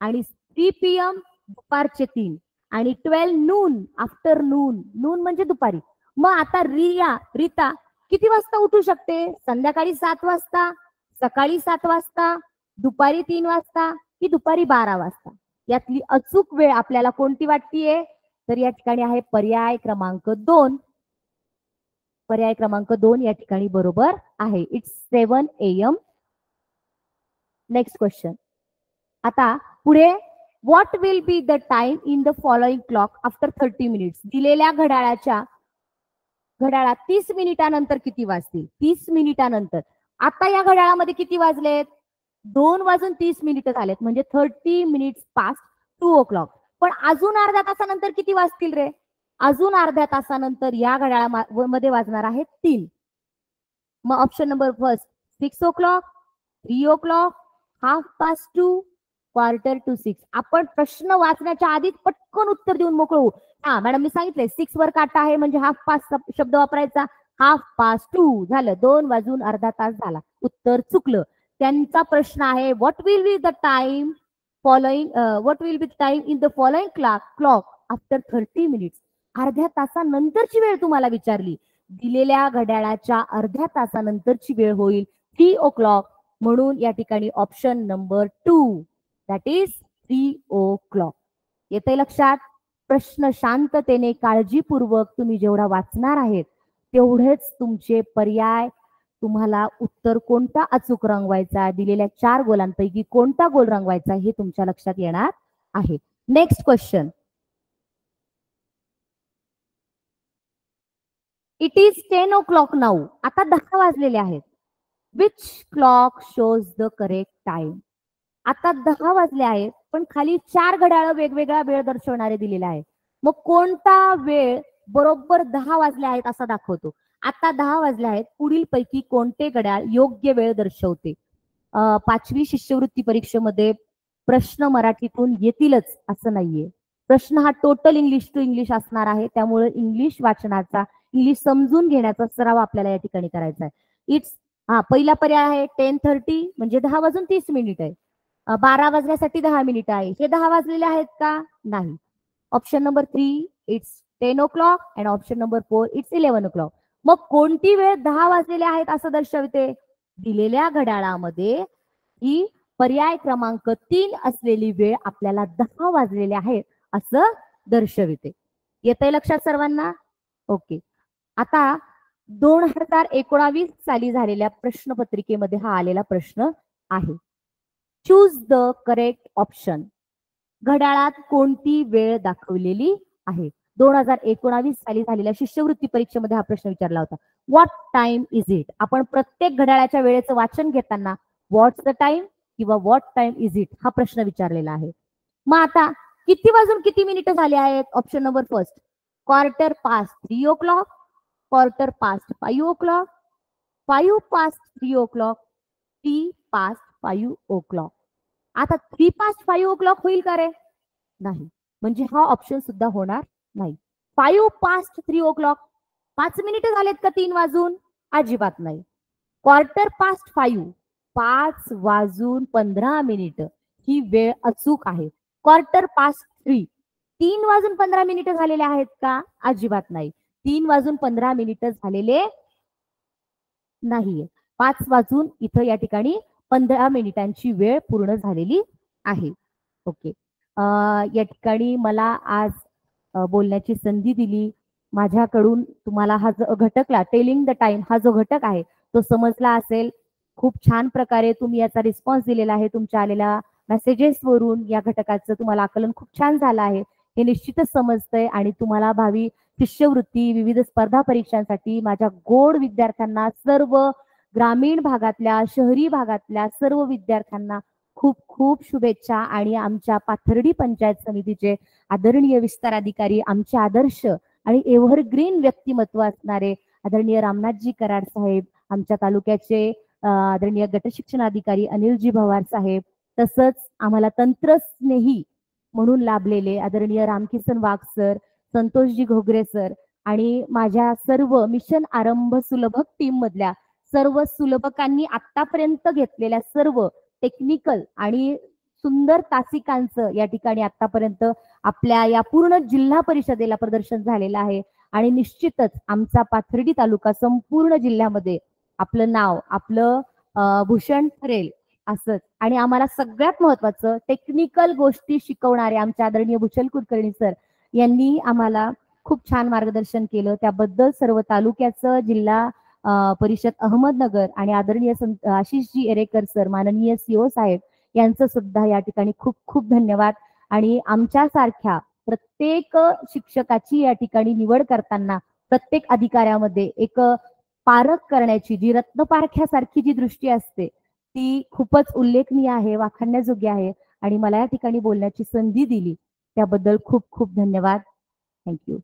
आणि 3 PM दुपारचे 3 आणि 12 नून आफ्टरनून. नून म्हणजे दुपारी. मग आता रीता किती वाजता उठू शकते? संध्याकाळी 7 वाजता, सकाळी 7 वाजता, दुपारी 3 वाजता की दुपारी 12 वाजता? यातली अचूक वेळ आपल्याला कोणती वाटतीये? तर या ठिकाणी आहे पर्याय क्रमांक 2. पर्याय क्रमांक 2 या ठिकाणी बरोबर आहे. It's 7 AM. Next question. आता पुढे what will be the time in the following clock after 30 minutes. दिलेल्या घड्याळात 30 मिनिटानंतर किती वाजतील? 30 मिनिटानंतर. आता या घड्याळामध्ये किती वाजलेत? 2:30 झालेत म्हणजे 30 minutes past 2 o'clock. पण अजून अर्ध्या तासानंतर किती वाजतील रे? अजून अर्ध्या तासानंतर या घड्याळामध्ये वाजणार आहेत 3. मग option number first 6 o'clock, 3 o'clock, 2:30, 1/4 आपण प्रश्न वाचण्याच्या आधीच पटकन उत्तर देऊन मोकळू. हा मॅडम मी सांगितलंय 6 वर काटा आहे म्हणजे 2:30 शब्द वापरायचा. 2:30 झालं, 2 वाजून अर्धा तास झाला. उत्तर चुकलं. त्यांचा प्रश्न आहे what will be the time in the following clock after 30 minutes. अर्ध्या तासानंतरची वेळ तुम्हाला विचारली. दिलेल्या घड्याळाच्या अर्ध्या तासानंतरची वेळ होईल 3 o'clock. म्हणून या ठिकाणी option number 2 that is 3 o'clock. येते लक्षात? प्रश्न शांततेने काळजीपूर्वक तुम्ही जेवढा वाचणार आहेत तेवढेच तुमचे पर्याय, तुम्हाला उत्तर कोणता अचूक रंगवायचा, दिलेल्या 4 गोलांपैकी कोणता गोल रंगवायचा हे तुमच्या लक्षात येणार आहे. Next question. It is 10 o'clock now. आता 10 वाजलेले आहेत. Which clock shows the correct time. आता 10 वाजले आहेत पण खाली 4 घड्याळ वेगवेगळा वेळ दर्शवणारे दिलेले आहे. मग कोणता वेळ बरोबर 10 वाजले आहेत असा दाखवतो? आता 10 वाजले आहेत, पुढील पैकी कोणते घड्याळ योग्य वेळ दर्शवते? 5वी शिष्यवृत्ती परीक्षेमध्ये प्रश्न मराठीतून येतीलच असं नाहीये. प्रश्न हा टोटल इंग्लिश टू इंग्लिश असणार आहे, त्यामुळे इंग्लिश वाचनाचा, इंग्लिश समजून घेण्याचा सराव आपल्याला या ठिकाणी करायचा आहे. इट्स पहिला पर्याय आहे 10:30 म्हणजे 10:30 आहे. 12 वाजण्यासाठी 10 मिनिटं आहे. हे 10 वाजलेले आहेत का? नाही. Option number 3 it's 10 o'clock and option number 4 it's 11 o'clock. मग कोणती वेळ 10 वाजलेले आहेत असं दर्शवते? दिलेल्या घड्याळामध्ये ही पर्याय क्रमांक 3 असलेली वेळ आपल्याला 10 वाजलेले आहेत असं दर्शविते. येतंय लक्षात सर्वांना? ओके. आता 2019 साली झालेल्या प्रश्नपत्रिकेमध्ये हा आलेला प्रश्न आहे. Choose the correct option. घड्याळात कोणती वेळ दाखवलेली आहे? 2019 साली झालेल्या शिष्यवृत्ती परीक्षेमध्ये हा प्रश्न विचारला होता. What time is it? आपण प्रत्येक घड्याळाच्या वेळेचं वाचन घेताना व्हॉट्स द टाइम किंवा व्हॉट टाइम इज इट हा प्रश्न विचारलेला आहे. मग आता किती वाजून किती मिनिटं झाले आहेत? Option number first 3:15 o'clock, 5:15 o'clock, 5:03 o'clock, 3:05 o'clock. आता 3:05 o'clock होईल का रे? नाही. म्हणजे हा ऑप्शन सुद्धा होणार नाही. 5:03 o'clock 5 मिनिटं झालेत का 3 वाजून? अजिबात नाही. 5:15 5:15 ही वेळ अचूक आहे. 3:15 3:15 झालेले आहेत का? अजिबात नाही. 3:15 झालेले नाहीये. 5 इथं या ठिकाणी 15 मिनिटांची वेळ पूर्ण झालेली आहे. ओके. या ठिकाणी मला आज बोलण्याची संधी दिली. माझ्याकडून तुम्हाला हा जो घटकला टेलिंग द टाइम हा जो घटक आहे तो समजला असेल. खूप छान प्रकारे तुम्ही याचा रिस्पॉन्स दिलेला आहे. तुमच्या आलेल्या मेसेजेस वरून या घटकाचं तुम्हाला आकलन खूप छान झालं आहे हे निश्चितच समजतंय. आणि तुम्हाला भावी शिष्यवृत्ती विविध स्पर्धा परीक्षांसाठी माझ्या गोड विद्यार्थ्यांना, सर्व ग्रामीण भागातल्या, शहरी भागातल्या सर्व विद्यार्थ्यांना खूप खूप शुभेच्छा. आणि आमच्या पाथर्डी पंचायत समितीचे आदरणीय विस्तार अधिकारी, आमचे आदर्श आणि एव्हरग्रीन व्यक्तिमत्व असणारे आदरणीय रामनाथजी कराड साहेब, आमच्या तालुक्याचे आदरणीय गट शिक्षण अधिकारी अनिलजी भवार साहेब, तसंच आम्हाला तंत्रस्नेही म्हणून लाभलेले आदरणीय रामकिसन वाघ सर, संतोषजी घोगरे सर आणि माझ्या सर्व मिशन आरंभ सुलभक टीम मधल्या सर्व सुलभकांनी आतापर्यंत घेतलेल्या सर्व टेक्निकल आणि सुंदर तासिकांचं या ठिकाणी आतापर्यंत आपल्या या पूर्ण जिल्हा परिषदेला प्रदर्शन झालेलं आहे. आणि निश्चितच आमचा पाथर्डी तालुका संपूर्ण जिल्ह्यामध्ये आपलं नाव, आपलं भूषण ठरेल असंच. आणि आम्हाला सगळ्यात महत्वाचं टेक्निकल गोष्टी शिकवणारे आमचे आदरणीय भूषण कुलकर्णी सर यांनी आम्हाला खूप छान मार्गदर्शन केलं. त्याबद्दल सर्व तालुक्याचं, जिल्हा परिषद अहमदनगर आणि आदरणीय आशिषजी एरेकर सर, माननीय सीओ साहेब यांचं सुद्धा या ठिकाणी खूप खूप धन्यवाद. आणि आमच्यासारख्या प्रत्येक शिक्षकाची या ठिकाणी निवड करताना प्रत्येक अधिकाऱ्यामध्ये एक पारख करण्याची जी रत्नपारख्यासारखी जी दृष्टी असते ती खूपच उल्लेखनीय आहे, वाखाणण्याजोगी आहे. आणि मला या ठिकाणी बोलण्याची संधी दिली त्याबद्दल खूप खूप धन्यवाद. थँक्यू.